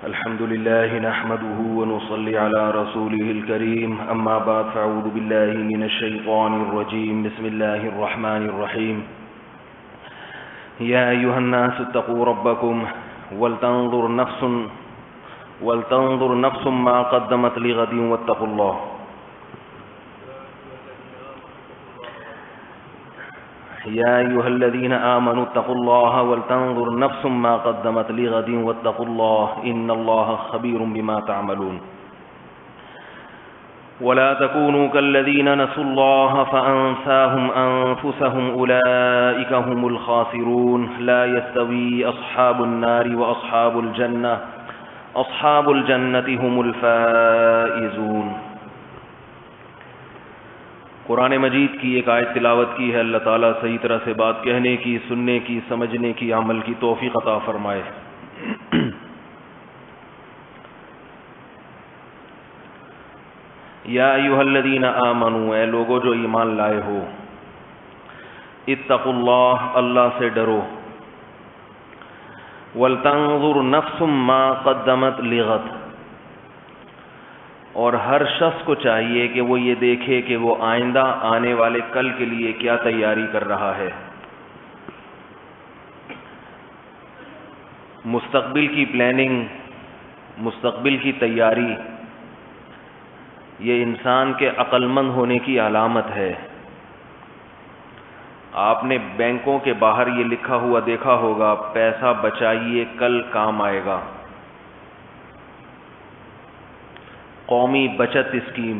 الحمد لله نحمده ونصلي على رسوله الكريم أما بعد فأعوذ بالله من الشيطان الرجيم بسم الله الرحمن الرحيم يا أيها الناس اتقوا ربكم ولتنظر نفس ما قدمت لغد واتقوا الله يا أيها الذين آمنوا اتقوا الله ولتنظر نفس ما قدمت لغد واتقوا الله إن الله خبير بما تعملون ولا تكونوا كالذين نسوا الله فأنساهم أنفسهم أولئك هم الخاسرون لا يستوي أصحاب النار وأصحاب الجنة أصحاب الجنة هم الفائزون۔ قرآن مجید کی ایک آیت تلاوت کی ہے۔ اللہ تعالیٰ صحیح طرح سے بات کہنے کی، سننے کی، سمجھنے کی، عمل کی توفیق عطا فرمائے۔ یا ایھا الذین آمنوا، اے لوگو جو ایمان لائے ہو، اتقوا اللہ، اللہ سے ڈرو، ولتنظر نفس ما قدمت لغد، اور ہر شخص کو چاہیے کہ وہ یہ دیکھے کہ وہ آئندہ آنے والے کل کے لیے کیا تیاری کر رہا ہے۔ مستقبل کی پلاننگ، مستقبل کی تیاری، یہ انسان کے عقل مند ہونے کی علامت ہے۔ آپ نے بینکوں کے باہر یہ لکھا ہوا دیکھا ہوگا، پیسہ بچائیے کل کام آئے گا۔ قومی بچت اسکیم،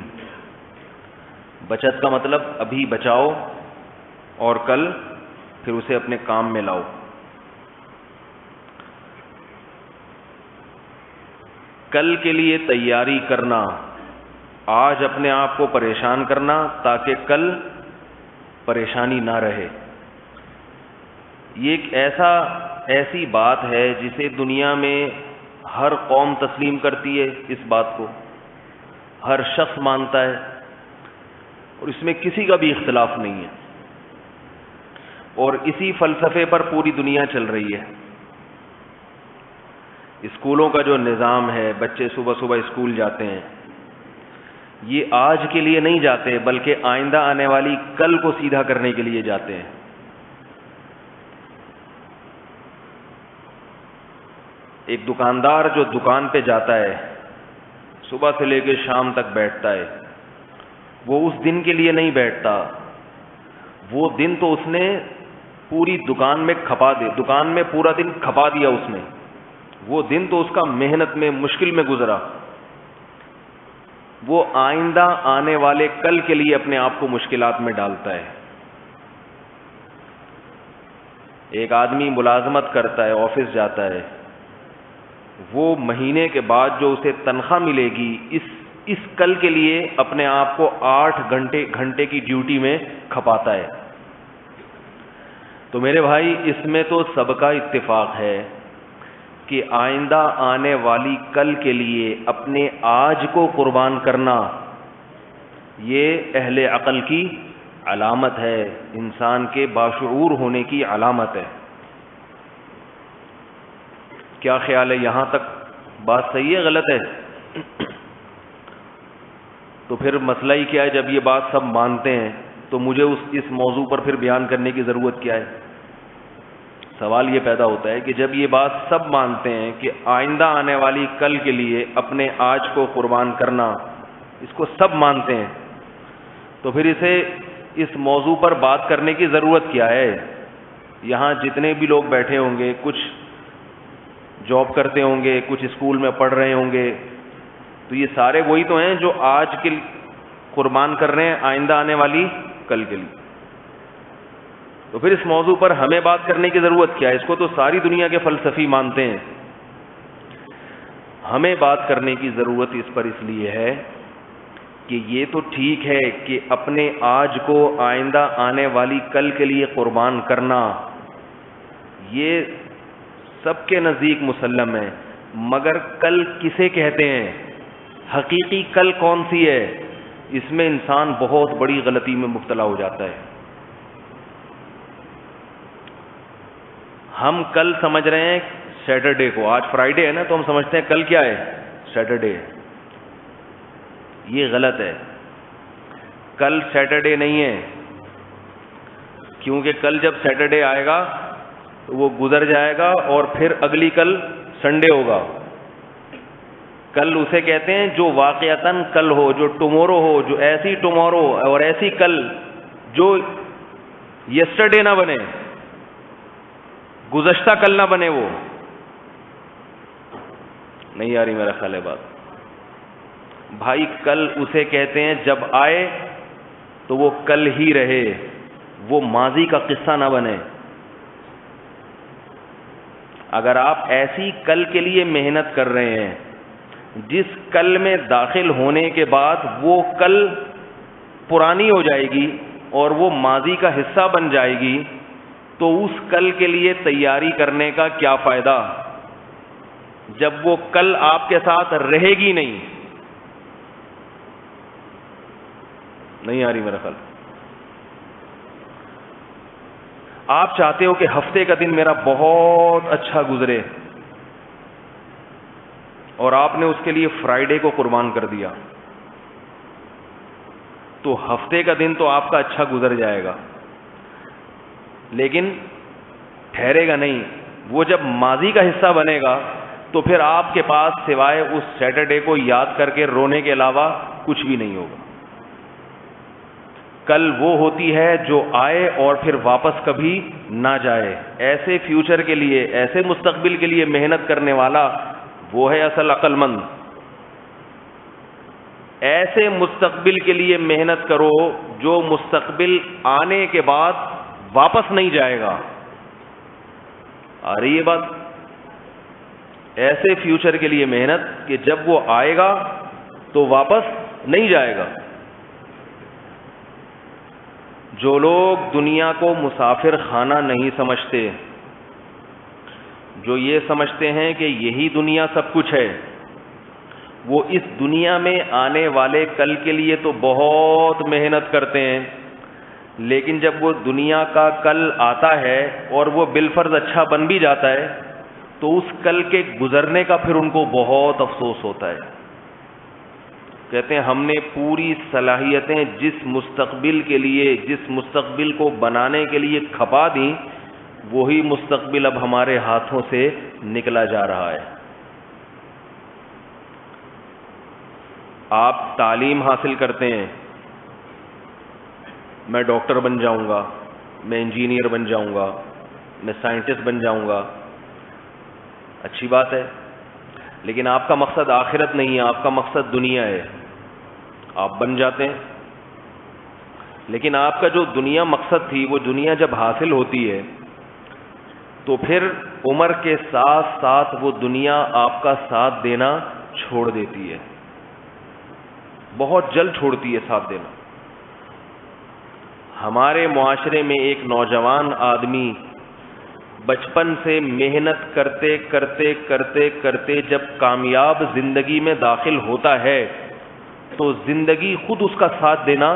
بچت کا مطلب ابھی بچاؤ اور کل پھر اسے اپنے کام میں لاؤ۔ کل کے لیے تیاری کرنا، آج اپنے آپ کو پریشان کرنا تاکہ کل پریشانی نہ رہے۔ یہ ایک ایسی بات ہے جسے دنیا میں ہر قوم تسلیم کرتی ہے، اس بات کو ہر شخص مانتا ہے اور اس میں کسی کا بھی اختلاف نہیں ہے، اور اسی فلسفے پر پوری دنیا چل رہی ہے۔ اسکولوں کا جو نظام ہے، بچے صبح صبح اسکول جاتے ہیں، یہ آج کے لیے نہیں جاتے بلکہ آئندہ آنے والی کل کو سیدھا کرنے کے لیے جاتے ہیں۔ ایک دکاندار جو دکان پہ جاتا ہے، صبح سے لے کے شام تک بیٹھتا ہے، وہ اس دن کے لیے نہیں بیٹھتا، وہ دن تو اس نے پوری دکان میں دکان میں پورا دن کھپا دیا اس نے، وہ دن تو اس کا محنت میں، مشکل میں گزرا، وہ آئندہ آنے والے کل کے لیے اپنے آپ کو مشکلات میں ڈالتا ہے۔ ایک آدمی ملازمت کرتا ہے، آفس جاتا ہے، وہ مہینے کے بعد جو اسے تنخواہ ملے گی، اس کل کے لیے اپنے آپ کو 8 گھنٹے کی ڈیوٹی میں کھپاتا ہے۔ تو میرے بھائی، اس میں تو سب کا اتفاق ہے کہ آئندہ آنے والی کل کے لیے اپنے آج کو قربان کرنا، یہ اہل عقل کی علامت ہے، انسان کے باشعور ہونے کی علامت ہے۔ کیا خیال ہے؟ یہاں تک بات صحیح ہے، غلط ہے؟ تو پھر مسئلہ ہی کیا ہے؟ جب یہ بات سب مانتے ہیں تو مجھے اس موضوع پر پھر بیان کرنے کی ضرورت کیا ہے؟ سوال یہ پیدا ہوتا ہے کہ جب یہ بات سب مانتے ہیں کہ آئندہ آنے والی کل کے لیے اپنے آج کو قربان کرنا، اس کو سب مانتے ہیں، تو پھر اس موضوع پر بات کرنے کی ضرورت کیا ہے؟ یہاں جتنے بھی لوگ بیٹھے ہوں گے، کچھ جاب کرتے ہوں گے، کچھ اسکول میں پڑھ رہے ہوں گے، تو یہ سارے وہی تو ہیں جو آج کے قربان کر رہے ہیں آئندہ آنے والی کل کے لیے۔ تو پھر اس موضوع پر ہمیں بات کرنے کی ضرورت کیا ہے؟ اس کو تو ساری دنیا کے فلسفی مانتے ہیں۔ ہمیں بات کرنے کی ضرورت اس پر اس لیے ہے کہ یہ تو ٹھیک ہے کہ اپنے آج کو آئندہ آنے والی کل کے لیے قربان کرنا، یہ سب کے نزدیک مسلم ہے، مگر کل کسے کہتے ہیں؟ حقیقی کل کون سی ہے؟ اس میں انسان بہت بڑی غلطی میں مبتلا ہو جاتا ہے۔ ہم کل سمجھ رہے ہیں سیٹرڈے کو. آج فرائیڈے ہے نا تو ہم سمجھتے ہیں کل کیا ہے؟ سیٹرڈے ہے. یہ غلط ہے. کل سیٹرڈے نہیں ہے, کیونکہ کل جب سیٹرڈے آئے گا تو وہ گزر جائے گا اور پھر اگلی کل سنڈے ہوگا. کل اسے کہتے ہیں جو واقعتاً کل ہو, جو ٹمورو ہو, جو ایسی ٹمورو اور ایسی کل جو یسٹرڈے نہ بنے, گزشتہ کل نہ بنے. وہ نہیں آ رہی میرا خیال ہے بات. بھائی کل اسے کہتے ہیں جب آئے تو وہ کل ہی رہے, وہ ماضی کا قصہ نہ بنے. اگر آپ ایسی کل کے لیے محنت کر رہے ہیں جس کل میں داخل ہونے کے بعد وہ کل پرانی ہو جائے گی اور وہ ماضی کا حصہ بن جائے گی, تو اس کل کے لیے تیاری کرنے کا کیا فائدہ جب وہ کل آپ کے ساتھ رہے گی نہیں. نہیں آ رہی میرا خیال. آپ چاہتے ہو کہ ہفتے کا دن میرا بہت اچھا گزرے اور آپ نے اس کے لیے فرائیڈے کو قربان کر دیا, تو ہفتے کا دن تو آپ کا اچھا گزر جائے گا لیکن ٹھہرے گا نہیں. وہ جب ماضی کا حصہ بنے گا تو پھر آپ کے پاس سوائے اس سیٹرڈے کو یاد کر کے رونے کے علاوہ کچھ بھی نہیں ہوگا. کل وہ ہوتی ہے جو آئے اور پھر واپس کبھی نہ جائے. ایسے فیوچر کے لیے, ایسے مستقبل کے لیے محنت کرنے والا وہ ہے اصل عقل مند. ایسے مستقبل کے لیے محنت کرو جو مستقبل آنے کے بعد واپس نہیں جائے گا. آ رہی ہے بات؟ ایسے فیوچر کے لیے محنت کہ جب وہ آئے گا تو واپس نہیں جائے گا. جو لوگ دنیا کو مسافر خانہ نہیں سمجھتے, جو یہ سمجھتے ہیں کہ یہی دنیا سب کچھ ہے, وہ اس دنیا میں آنے والے کل کے لیے تو بہت محنت کرتے ہیں, لیکن جب وہ دنیا کا کل آتا ہے اور وہ بالفرض اچھا بن بھی جاتا ہے تو اس کل کے گزرنے کا پھر ان کو بہت افسوس ہوتا ہے. کہتے ہیں ہم نے پوری صلاحیتیں جس مستقبل کے لیے, جس مستقبل کو بنانے کے لیے کھپا دیں, وہی مستقبل اب ہمارے ہاتھوں سے نکلا جا رہا ہے. آپ تعلیم حاصل کرتے ہیں, میں ڈاکٹر بن جاؤں گا, میں انجینئر بن جاؤں گا, میں سائنٹسٹ بن جاؤں گا. اچھی بات ہے, لیکن آپ کا مقصد آخرت نہیں ہے, آپ کا مقصد دنیا ہے. آپ بن جاتے ہیں, لیکن آپ کا جو دنیا مقصد تھی وہ دنیا جب حاصل ہوتی ہے تو پھر عمر کے ساتھ ساتھ وہ دنیا آپ کا ساتھ دینا چھوڑ دیتی ہے, بہت جلد چھوڑتی ہے ساتھ دینا. ہمارے معاشرے میں ایک نوجوان آدمی بچپن سے محنت کرتے کرتے کرتے کرتے جب کامیاب زندگی میں داخل ہوتا ہے تو زندگی خود اس کا ساتھ دینا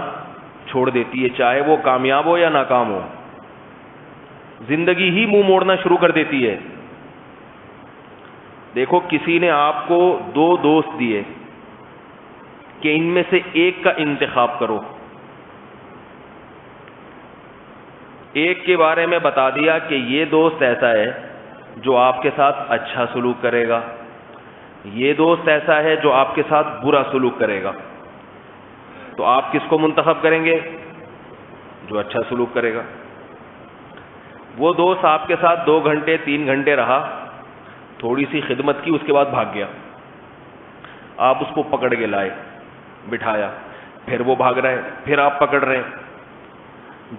چھوڑ دیتی ہے, چاہے وہ کامیاب ہو یا ناکام ہو. زندگی ہی منہ موڑنا شروع کر دیتی ہے. دیکھو کسی نے آپ کو 2 دوست دیے کہ ان میں سے ایک کا انتخاب کرو. ایک کے بارے میں بتا دیا کہ یہ دوست ایسا ہے جو آپ کے ساتھ اچھا سلوک کرے گا, یہ دوست ایسا ہے جو آپ کے ساتھ برا سلوک کرے گا. تو آپ کس کو منتخب کریں گے؟ جو اچھا سلوک کرے گا. وہ دوست آپ کے ساتھ 2 گھنٹے 3 گھنٹے رہا, تھوڑی سی خدمت کی, اس کے بعد بھاگ گیا. آپ اس کو پکڑ کے لائے, بٹھایا, پھر وہ بھاگ رہا ہے, پھر آپ پکڑ رہے ہیں.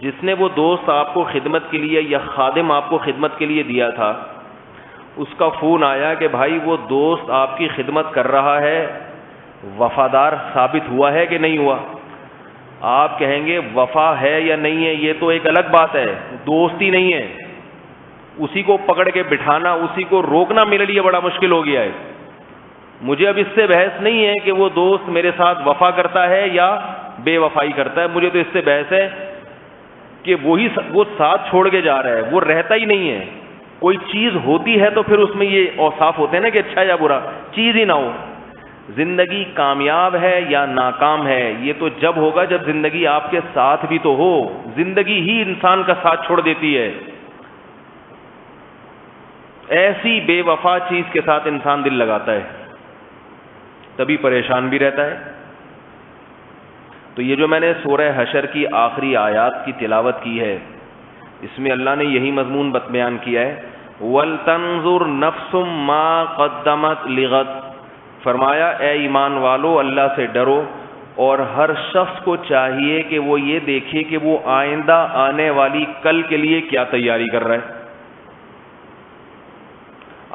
جس نے وہ دوست آپ کو خدمت کے لیے یا خادم آپ کو خدمت کے لیے دیا تھا, اس کا فون آیا کہ بھائی وہ دوست آپ کی خدمت کر رہا ہے, وفادار ثابت ہوا ہے کہ نہیں ہوا؟ آپ کہیں گے وفا ہے یا نہیں ہے یہ تو ایک الگ بات ہے, دوست ہی نہیں ہے. اسی کو پکڑ کے بٹھانا, اسی کو روکنا میرے لیے بڑا مشکل ہو گیا ہے. مجھے اب اس سے بحث نہیں ہے کہ وہ دوست میرے ساتھ وفا کرتا ہے یا بے وفائی کرتا ہے, مجھے تو اس سے بحث ہے کہ وہ ساتھ چھوڑ کے جا رہا ہے, وہ رہتا ہی نہیں ہے. کوئی چیز ہوتی ہے تو پھر اس میں یہ اوصاف ہوتے ہیں نا کہ اچھا یا برا، چیز ہی نہ ہو. زندگی کامیاب ہے یا ناکام ہے یہ تو جب ہوگا جب زندگی آپ کے ساتھ بھی تو ہو. زندگی ہی انسان کا ساتھ چھوڑ دیتی ہے. ایسی بے وفا چیز کے ساتھ انسان دل لگاتا ہے تبھی پریشان بھی رہتا ہے. تو یہ جو میں نے سورہ حشر کی آخری آیات کی تلاوت کی ہے اس میں اللہ نے یہی مضمون بیان کیا ہے. وَلْتَنظُرْ نَفْسٌ مَا قَدَّمَتْ لِغَدٍ. فرمایا اے ایمان والو اللہ سے ڈرو اور ہر شخص کو چاہیے کہ وہ یہ دیکھے کہ وہ آئندہ آنے والی کل کے لیے کیا تیاری کر رہا ہے.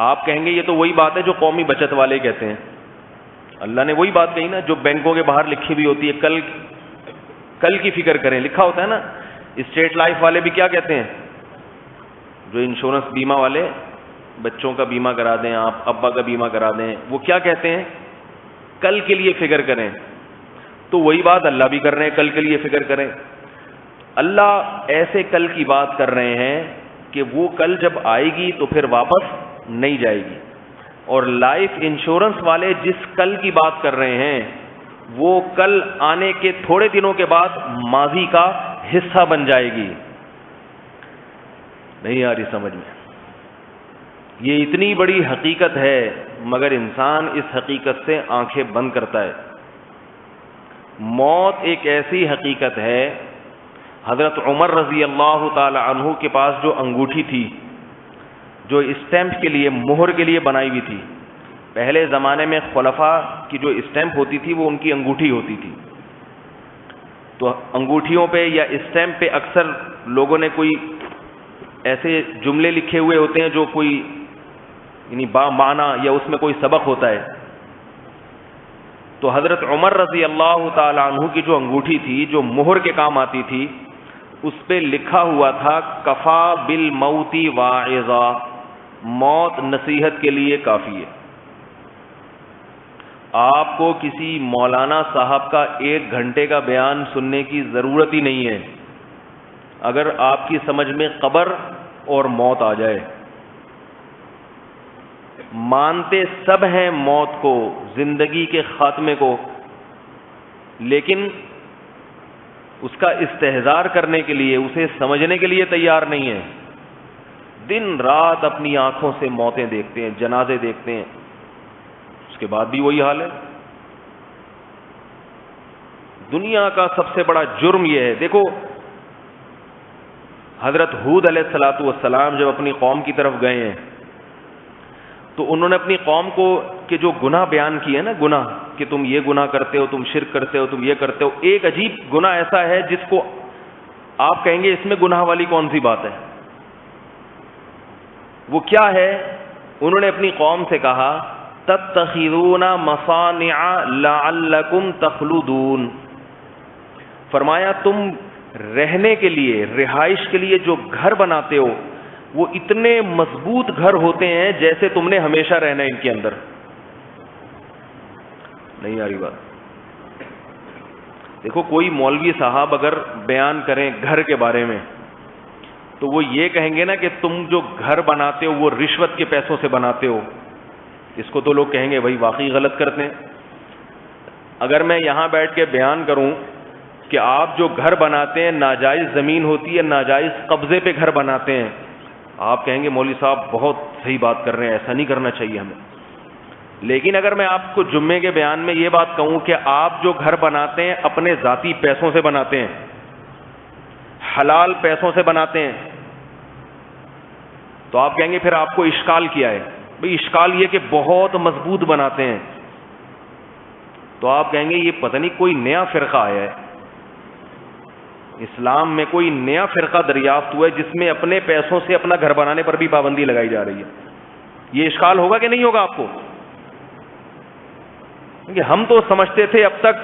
آپ کہیں گے یہ تو وہی بات ہے جو قومی بچت والے کہتے ہیں. اللہ نے وہی بات کہی نا جو بینکوں کے باہر لکھی ہوئی ہوتی ہے، کل کی فکر کریں، لکھا ہوتا ہے نا. اسٹیٹ لائف والے بھی کیا کہتے ہیں، جو انشورنس بیمہ والے، بچوں کا بیمہ کرا دیں آپ، ابا کا بیمہ کرا دیں، وہ کیا کہتے ہیں، کل کے لیے فکر کریں. تو وہی بات اللہ بھی کر رہے ہیں، کل کے لیے فکر کریں. اللہ ایسے کل کی بات کر رہے ہیں کہ وہ کل جب آئے گی تو پھر واپس نہیں جائے گی. اور لائف انشورنس والے جس کل کی بات کر رہے ہیں وہ کل آنے کے تھوڑے دنوں کے بعد ماضی کا حصہ بن جائے گی. نہیں آ رہی سمجھ میں؟ یہ اتنی بڑی حقیقت ہے مگر انسان اس حقیقت سے آنکھیں بند کرتا ہے. موت ایک ایسی حقیقت ہے. حضرت عمر رضی اللہ تعالی عنہ کے پاس جو انگوٹھی تھی جو اسٹیمپ کے لیے، مہر کے لیے بنائی ہوئی تھی، پہلے زمانے میں خلفاء کی جو اسٹیمپ ہوتی تھی وہ ان کی انگوٹھی ہوتی تھی. تو انگوٹھیوں پہ یا اسٹیمپ پہ اکثر لوگوں نے کوئی ایسے جملے لکھے ہوئے ہوتے ہیں جو کوئی یعنی با معنی یا اس میں کوئی سبق ہوتا ہے. تو حضرت عمر رضی اللہ تعالی عنہ کی جو انگوٹھی تھی جو مہر کے کام آتی تھی اس پہ لکھا ہوا تھا کفا بالموت واعظا، موت نصیحت کے لیے کافی ہے. آپ کو کسی مولانا صاحب کا 1 گھنٹے کا بیان سننے کی ضرورت ہی نہیں ہے اگر آپ کی سمجھ میں قبر اور موت آ جائے. مانتے سب ہیں موت کو، زندگی کے خاتمے کو، لیکن اس کا استحضار کرنے کے لیے، اسے سمجھنے کے لیے تیار نہیں ہے. دن رات اپنی آنکھوں سے موتیں دیکھتے ہیں، جنازے دیکھتے ہیں، اس کے بعد بھی وہی حال ہے. دنیا کا سب سے بڑا جرم یہ ہے. دیکھو حضرت ہود علیہ الصلوۃ والسلام جب اپنی قوم کی طرف گئے ہیں تو انہوں نے اپنی قوم کو کہ جو گناہ بیان کیے نا، گناہ کہ تم یہ گناہ کرتے ہو، تم شرک کرتے ہو، تم یہ کرتے ہو. ایک عجیب گناہ ایسا ہے جس کو آپ کہیں گے اس میں گناہ والی کون سی بات ہے، وہ کیا ہے؟ انہوں نے اپنی قوم سے کہا تتخذون مصانع لعلکم تخلدون. فرمایا تم رہنے کے لیے، رہائش کے لیے جو گھر بناتے ہو وہ اتنے مضبوط گھر ہوتے ہیں جیسے تم نے ہمیشہ رہنا ہے ان کے اندر. نہیں آ رہی بات؟ دیکھو کوئی مولوی صاحب اگر بیان کریں گھر کے بارے میں تو وہ یہ کہیں گے نا کہ تم جو گھر بناتے ہو وہ رشوت کے پیسوں سے بناتے ہو. اس کو تو لوگ کہیں گے بھائی واقعی غلط کرتے ہیں. اگر میں یہاں بیٹھ کے بیان کروں کہ آپ جو گھر بناتے ہیں ناجائز زمین ہوتی ہے، ناجائز قبضے پہ گھر بناتے ہیں، آپ کہیں گے مولوی صاحب بہت صحیح بات کر رہے ہیں، ایسا نہیں کرنا چاہیے ہمیں. لیکن اگر میں آپ کو جمعے کے بیان میں یہ بات کہوں کہ آپ جو گھر بناتے ہیں اپنے ذاتی پیسوں سے بناتے ہیں، حلال پیسوں سے بناتے ہیں، تو آپ کہیں گے پھر آپ کو اشکال کیا ہے؟ بھئی اشکال یہ کہ بہت مضبوط بناتے ہیں. تو آپ کہیں گے یہ پتہ نہیں کوئی نیا فرقہ آیا ہے، اسلام میں کوئی نیا فرقہ دریافت ہوا ہے جس میں اپنے پیسوں سے اپنا گھر بنانے پر بھی پابندی لگائی جا رہی ہے. یہ اشکال ہوگا کہ نہیں ہوگا آپ کو؟ کہ ہم تو سمجھتے تھے اب تک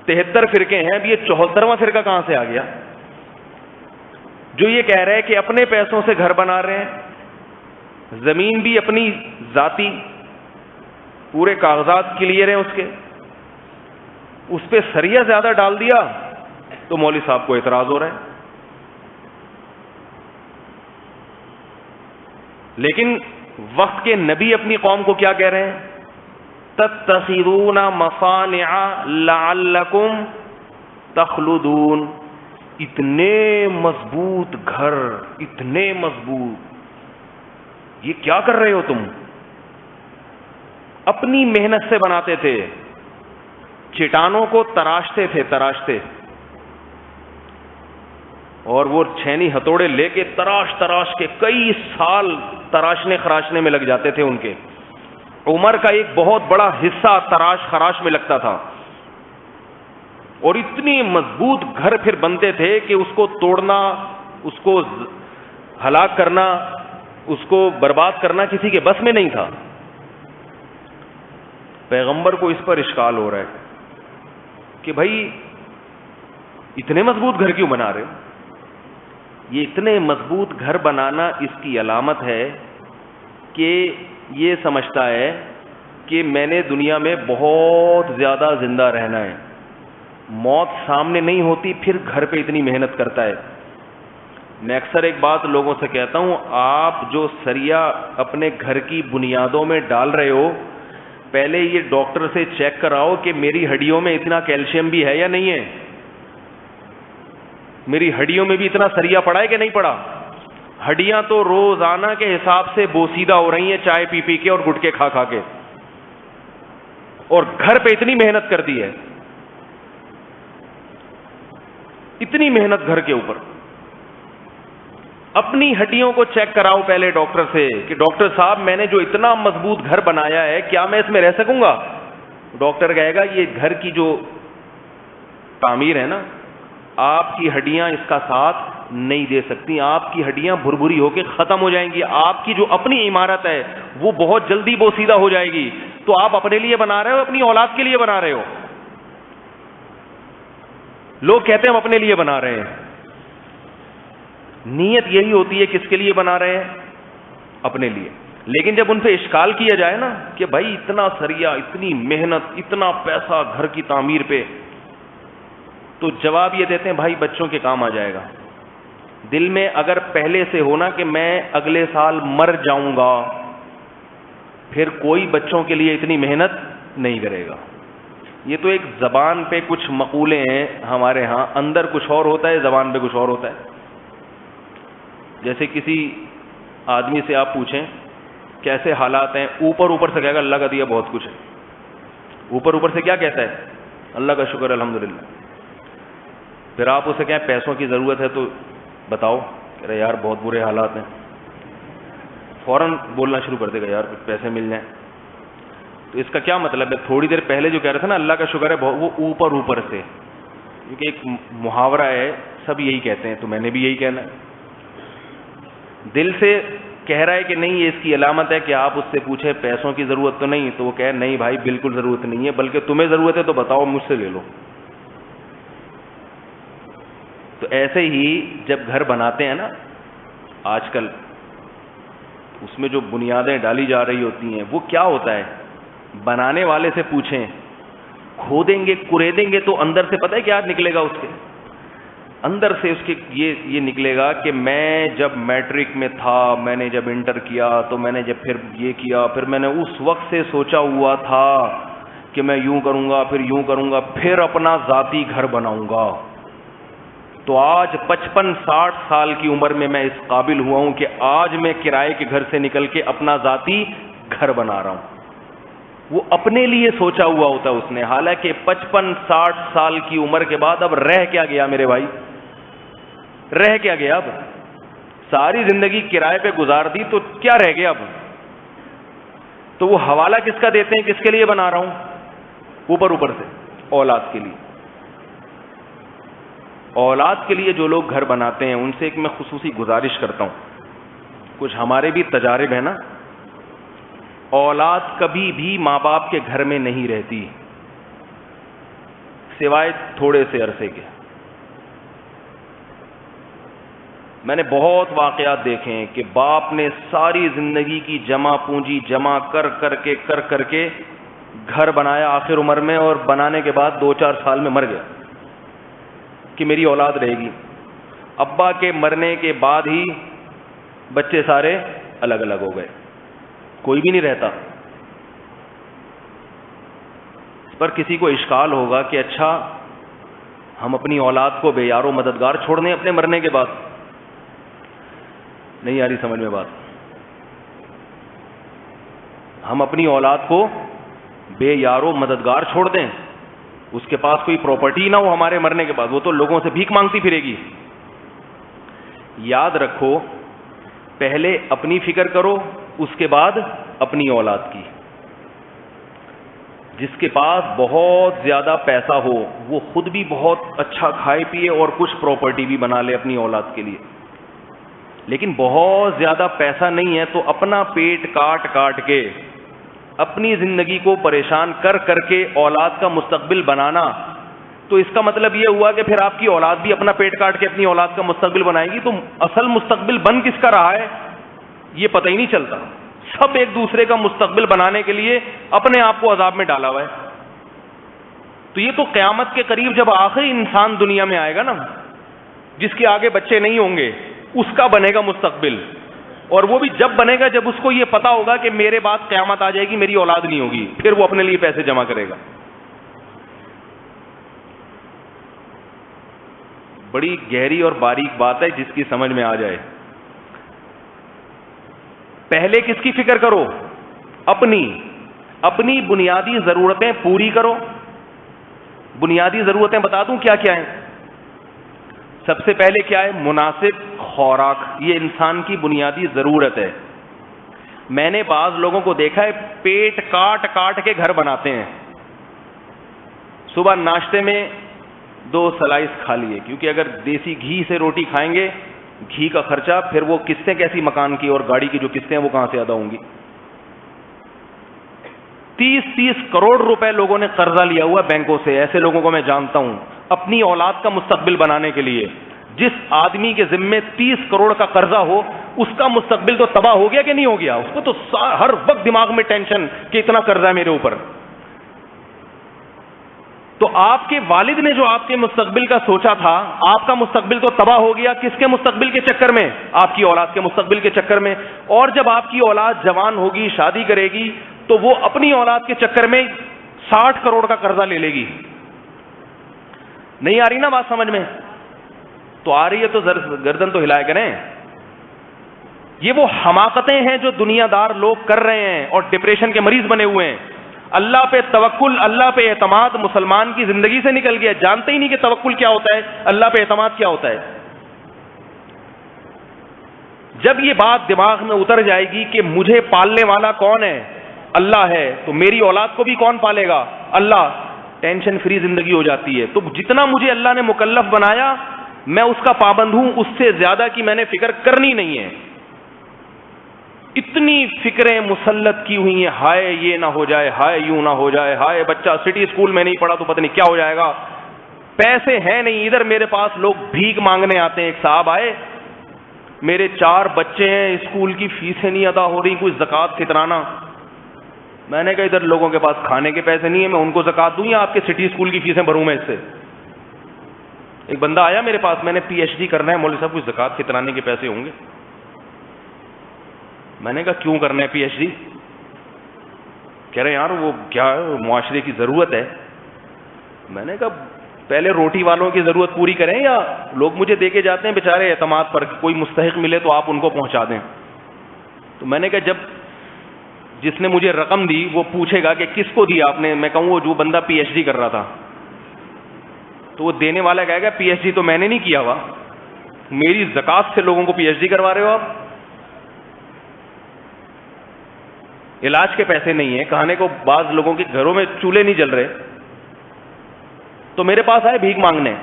73 فرقے ہیں، اب یہ 74واں فرقہ کہاں سے آ گیا جو یہ کہہ رہے ہیں کہ اپنے پیسوں سے گھر بنا رہے ہیں، زمین بھی اپنی ذاتی، پورے کاغذات کلیئر ہیں اس کے، اس پہ سریہ زیادہ ڈال دیا تو مولوی صاحب کو اعتراض ہو رہا ہے. لیکن وقت کے نبی اپنی قوم کو کیا کہہ رہے ہیں؟ تتخذون مصانع لعلکم تخلدون. اتنے مضبوط گھر، اتنے مضبوط، یہ کیا کر رہے ہو تم؟ اپنی محنت سے بناتے تھے، چٹانوں کو تراشتے اور وہ چھینی ہتھوڑے لے کے تراش کے کئی سال تراشنے خراشنے میں لگ جاتے تھے. ان کے عمر کا ایک بہت بڑا حصہ تراش خراش میں لگتا تھا، اور اتنی مضبوط گھر پھر بنتے تھے کہ اس کو توڑنا، اس کو ہلاک کرنا، اس کو برباد کرنا کسی کے بس میں نہیں تھا. پیغمبر کو اس پر اشکال ہو رہا ہے کہ بھائی اتنے مضبوط گھر کیوں بنا رہے ہو؟ یہ اتنے مضبوط گھر بنانا اس کی علامت ہے کہ یہ سمجھتا ہے کہ میں نے دنیا میں بہت زیادہ زندہ رہنا ہے، موت سامنے نہیں ہوتی پھر گھر پہ اتنی محنت کرتا ہے. میں اکثر ایک بات لوگوں سے کہتا ہوں، آپ جو سریا اپنے گھر کی بنیادوں میں ڈال رہے ہو، پہلے یہ ڈاکٹر سے چیک کراؤ کہ میری ہڈیوں میں اتنا کیلشیم بھی ہے یا نہیں ہے، میری ہڈیوں میں بھی اتنا سریا پڑا ہے کہ نہیں پڑا. ہڈیاں تو روزانہ کے حساب سے بوسیدہ ہو رہی ہیں، چائے پی کے اور گٹکے کھا کے، اور گھر پہ اتنی محنت کر دی ہے، اتنی محنت گھر کے اوپر. اپنی ہڈیوں کو چیک کراؤ پہلے ڈاکٹر سے کہ ڈاکٹر صاحب میں نے جو اتنا مضبوط گھر بنایا ہے، کیا میں اس میں رہ سکوں گا؟ ڈاکٹر کہے گا یہ گھر کی جو تعمیر ہے نا، آپ کی ہڈیاں اس کا ساتھ نہیں دے سکتی، آپ کی ہڈیاں بھربھری ہو کے ختم ہو جائیں گی، آپ کی جو اپنی عمارت ہے وہ بہت جلدی بوسیدہ ہو جائے گی. تو آپ اپنے لیے بنا رہے ہو، اپنی اولاد کے لیے بنا رہے ہو؟ لوگ کہتے ہیں ہم اپنے لیے بنا رہے ہیں. نیت یہی ہوتی ہے، کس کے لیے بنا رہے ہیں؟ اپنے لیے. لیکن جب ان پہ اشکال کیا جائے نا کہ بھائی اتنا سریا، اتنی محنت، اتنا پیسہ گھر کی تعمیر پہ، تو جواب یہ دیتے ہیں بھائی بچوں کے کام آ جائے گا. دل میں اگر پہلے سے ہونا کہ میں اگلے سال مر جاؤں گا، پھر کوئی بچوں کے لیے اتنی محنت نہیں کرے گا. یہ تو ایک زبان پہ کچھ مقولے ہیں ہمارے ہاں، اندر کچھ اور ہوتا ہے، زبان پہ کچھ اور ہوتا ہے. جیسے کسی آدمی سے آپ پوچھیں کیسے حالات ہیں، اوپر سے کہے گا اللہ کا دیا بہت کچھ ہے. اوپر سے کیا کہتا ہے؟ اللہ کا شکر الحمدللہ. پھر آپ اسے کہیں پیسوں کی ضرورت ہے تو بتاؤ، کہہ رہے یار بہت برے حالات ہیں. فوراً بولنا شروع کر دے گا یار کچھ پیسے مل جائیں. تو اس کا کیا مطلب ہے؟ تھوڑی دیر پہلے جو کہہ رہا تھا نا اللہ کا شکر ہے، وہ اوپر سے، کیونکہ ایک محاورہ ہے، سب یہی کہتے ہیں تو میں نے بھی یہی کہنا ہے. دل سے کہہ رہا ہے کہ نہیں، یہ اس کی علامت ہے کہ آپ اس سے پوچھیں پیسوں کی ضرورت تو نہیں، تو وہ کہے نہیں بھائی بالکل ضرورت نہیں ہے، بلکہ تمہیں ضرورت ہے تو بتاؤ مجھ سے لے لو. تو ایسے ہی جب گھر بناتے ہیں نا آج کل، اس میں جو بنیادیں ڈالی جا رہی ہوتی ہیں، وہ کیا ہوتا ہے؟ بنانے والے سے پوچھیں، کھودیں گے کریدیں گے تو اندر سے پتہ ہے کیا نکلے گا؟ اس کے اندر سے اس کے یہ نکلے گا کہ میں جب میٹرک میں تھا، میں نے جب انٹر کیا، تو میں نے جب پھر یہ کیا، پھر میں نے اس وقت سے سوچا ہوا تھا کہ میں یوں کروں گا، پھر یوں کروں گا، پھر اپنا ذاتی گھر بناؤں گا. تو آج 55-60 سال کی عمر میں میں اس قابل ہوا ہوں کہ آج میں کرائے کے گھر سے نکل کے اپنا ذاتی گھر بنا رہا ہوں. وہ اپنے لیے سوچا ہوا ہوتا ہے اس نے، حالانکہ 55-60 سال کی عمر کے بعد اب رہ کیا گیا میرے بھائی؟ رہ کیا گیا؟ اب ساری زندگی کرائے پہ گزار دی تو کیا رہ گیا اب؟ تو وہ حوالہ کس کا دیتے ہیں، کس کے لیے بنا رہا ہوں؟ اوپر سے اولاد کے لیے. اولاد کے لیے جو لوگ گھر بناتے ہیں ان سے ایک میں خصوصی گزارش کرتا ہوں. کچھ ہمارے بھی تجارب ہیں نا، اولاد کبھی بھی ماں باپ کے گھر میں نہیں رہتی سوائے تھوڑے سے عرصے کے. میں نے بہت واقعات دیکھے ہیں کہ باپ نے ساری زندگی کی جمع پونجی جمع کر کے گھر بنایا آخر عمر میں، اور بنانے کے بعد 2-4 سال میں مر گیا کہ میری اولاد رہے گی. ابا کے مرنے کے بعد ہی بچے سارے الگ الگ ہو گئے, کوئی بھی نہیں رہتا. اس پر کسی کو اشکال ہوگا کہ اچھا ہم اپنی اولاد کو بے یار و مددگار چھوڑ دیں اپنے مرنے کے بعد. نہیں آ رہی سمجھ میں بات؟ ہم اپنی اولاد کو بے یار و مددگار چھوڑ دیں, اس کے پاس کوئی پراپرٹی نہ ہو ہمارے مرنے کے بعد, وہ تو لوگوں سے بھیک مانگتی پھرے گی. یاد رکھو, پہلے اپنی فکر کرو, اس کے بعد اپنی اولاد کی. جس کے پاس بہت زیادہ پیسہ ہو وہ خود بھی بہت اچھا کھائے پیے اور کچھ پراپرٹی بھی بنا لے اپنی اولاد کے لیے, لیکن بہت زیادہ پیسہ نہیں ہے تو اپنا پیٹ کاٹ کاٹ کے, اپنی زندگی کو پریشان کر کر کے اولاد کا مستقبل بنانا, تو اس کا مطلب یہ ہوا کہ پھر آپ کی اولاد بھی اپنا پیٹ کاٹ کے اپنی اولاد کا مستقبل بنائے گی. تو اصل مستقبل بن کس کا رہا ہے یہ پتہ ہی نہیں چلتا. سب ایک دوسرے کا مستقبل بنانے کے لیے اپنے آپ کو عذاب میں ڈالا ہوا ہے. تو یہ تو قیامت کے قریب جب آخری انسان دنیا میں آئے گا نا, جس کے آگے بچے نہیں ہوں گے, اس کا بنے گا مستقبل. اور وہ بھی جب بنے گا جب اس کو یہ پتا ہوگا کہ میرے بعد قیامت آ جائے گی, میری اولاد نہیں ہوگی, پھر وہ اپنے لیے پیسے جمع کرے گا. بڑی گہری اور باریک بات ہے جس کی سمجھ میں آ جائے. پہلے کس کی فکر کرو؟ اپنی بنیادی ضرورتیں پوری کرو. بنیادی ضرورتیں بتا دوں کیا کیا ہیں. سب سے پہلے کیا ہے؟ مناسب خوراک. یہ انسان کی بنیادی ضرورت ہے. میں نے بعض لوگوں کو دیکھا ہے پیٹ کاٹ کاٹ کے گھر بناتے ہیں. صبح ناشتے میں 2 سلائس کھا لیے, کیونکہ اگر دیسی گھی سے روٹی کھائیں گے, گھی کا خرچہ, پھر وہ قسطیں کیسی مکان کی اور گاڑی کی جو قسطیں ہیں وہ کہاں سے ادا ہوں گی. 30 کروڑ روپے لوگوں نے قرضہ لیا ہوا بینکوں سے. ایسے لوگوں کو میں جانتا ہوں اپنی اولاد کا مستقبل بنانے کے لیے. جس آدمی کے ذمے 30 کروڑ کا قرضہ ہو, اس کا مستقبل تو تباہ ہو گیا کہ نہیں ہو گیا؟ اس کو تو ہر وقت دماغ میں ٹینشن کہ اتنا قرضہ ہے میرے اوپر. تو آپ کے والد نے جو آپ کے مستقبل کا سوچا تھا, آپ کا مستقبل تو تباہ ہو گیا. کس کے مستقبل کے چکر میں؟ آپ کی اولاد کے مستقبل کے چکر میں. اور جب آپ کی اولاد جوان ہوگی, شادی کرے گی, تو وہ اپنی اولاد کے چکر میں 60 کروڑ کا قرضہ لے لے گی. نہیں آ رہی نا بات سمجھ میں؟ تو آ رہی ہے تو گردن تو ہلائے کریں. یہ وہ حماقتیں ہیں جو دنیا دار لوگ کر رہے ہیں اور ڈپریشن کے مریض بنے ہوئے ہیں. اللہ پہ توکل, اللہ پہ اعتماد مسلمان کی زندگی سے نکل گیا. جانتے ہی نہیں کہ توکل کیا ہوتا ہے, اللہ پہ اعتماد کیا ہوتا ہے. جب یہ بات دماغ میں اتر جائے گی کہ مجھے پالنے والا کون ہے؟ اللہ ہے, تو میری اولاد کو بھی کون پالے گا؟ اللہ. ٹینشن فری زندگی ہو جاتی ہے. تو جتنا مجھے اللہ نے مکلف بنایا میں اس کا پابند ہوں, اس سے زیادہ کی میں نے فکر کرنی نہیں ہے. اتنی فکریں مسلط کی ہوئی ہیں, ہائے یہ نہ ہو جائے, ہائے یوں نہ ہو جائے, ہائے بچہ سٹی اسکول میں نہیں پڑھا تو پتہ نہیں کیا ہو جائے گا. پیسے ہیں نہیں. ادھر میرے پاس لوگ بھیک مانگنے آتے ہیں. ایک صاحب آئے, میرے 4 بچے ہیں, اسکول کی فیسیں نہیں ادا ہو رہی, کوئی زکوٰۃ فطرانہ. میں نے کہا ادھر لوگوں کے پاس کھانے کے پیسے نہیں ہیں, میں ان کو زکوٰۃ دوں یا آپ کے سٹی اسکول کی فیسیں بھروں میں اس سے؟ ایک بندہ آیا میرے پاس, میں نے PhD کرنا ہے مولوی صاحب, کچھ زکوٰۃ فطرانے کے پیسے ہوں گے؟ میں نے کہا کیوں کرنا ہے PhD؟ کہہ رہے یار وہ کیا ہے, معاشرے کی ضرورت ہے. میں نے کہا پہلے روٹی والوں کی ضرورت پوری کریں, یا لوگ مجھے دے کے جاتے ہیں بیچارے اعتماد پر, کوئی مستحق ملے تو آپ ان کو پہنچا دیں. تو میں نے کہا جب جس نے مجھے رقم دی وہ پوچھے گا کہ کس کو دی آپ نے, میں کہوں وہ جو بندہ PhD کر رہا تھا, تو وہ دینے والا کہے گا PhD تو میں نے نہیں کیا ہوا, میری زکوٰۃ سے لوگوں کو PhD کروا رہے ہو آپ. علاج کے پیسے نہیں ہیں, کھانے کو بعض لوگوں کے گھروں میں چولہے نہیں جل رہے, تو میرے پاس آئے بھیک مانگنے.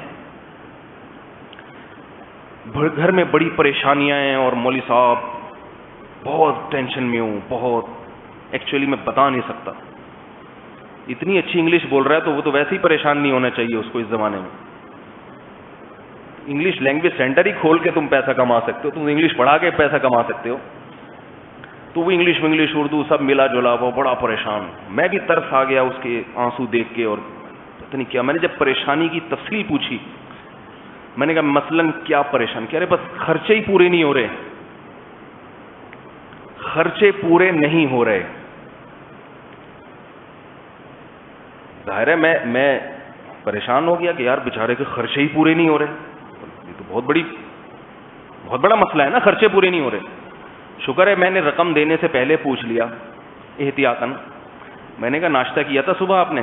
گھر میں بڑی پریشانیاں ہیں اور مولوی صاحب بہت ٹینشن میں ہوں, بہت. ایکچولی میں بتا نہیں سکتا, اتنی اچھی انگلش بول رہا ہے تو وہ تو ویسے ہی پریشان نہیں ہونا چاہیے اس کو. اس زمانے میں انگلش لینگویج سینٹر ہی کھول کے تم پیسہ کما سکتے ہو, تم انگلش پڑھا کے پیسہ کما سکتے ہو. تو وہ انگلش اردو سب ملا جلا, وہ بڑا پریشان. میں بھی ترس آ گیا اس کے آنسو دیکھ کے, اور پتہ نہیں کیا. میں نے جب پریشانی کی تفصیل پوچھی, میں نے کہا مثلاً کیا پریشان؟ کہہ رہے بس خرچے ہی پورے نہیں ہو رہے. خرچے پورے نہیں ہو رہے. ظاہر ہے میں پریشان ہو گیا کہ یار بیچارے کے خرچے ہی پورے نہیں ہو رہے. یہ تو بہت بڑا مسئلہ ہے نا, خرچے پورے نہیں ہو رہے. شکر ہے میں نے رقم دینے سے پہلے پوچھ لیا احتیاطاً. میں نے کہا ناشتہ کیا تھا صبح آپ نے؟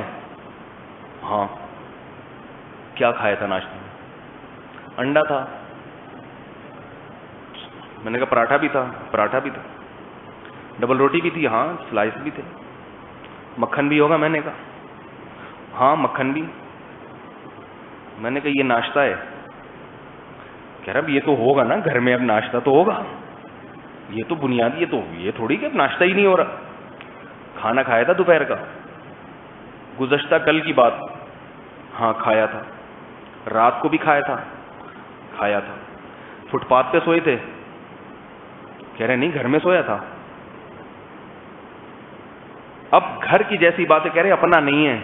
ہاں. کیا کھایا تھا ناشتہ میں؟ انڈا تھا. میں نے کہا پراٹھا بھی تھا؟ پراٹھا بھی تھا. ڈبل روٹی بھی تھی؟ ہاں. سلائس بھی تھے. مکھن بھی ہوگا؟ میں نے کہا ہاں مکھن بھی. میں نے کہا یہ ناشتہ ہے؟ کہہ رہا یہ تو ہوگا نا گھر میں, اب ناشتہ تو ہوگا, یہ تو بنیادی, یہ تھوڑی کہ اب ناشتہ ہی نہیں ہو رہا. کھانا کھایا تھا دوپہر کا؟ گزشتہ کل کی بات. ہاں کھایا تھا. رات کو بھی کھایا تھا؟ کھایا تھا. فٹ پاتھ پہ سوئے تھے؟ کہہ رہے نہیں گھر میں سویا تھا. اب گھر کی جیسی باتیں کہہ رہے اپنا نہیں ہے,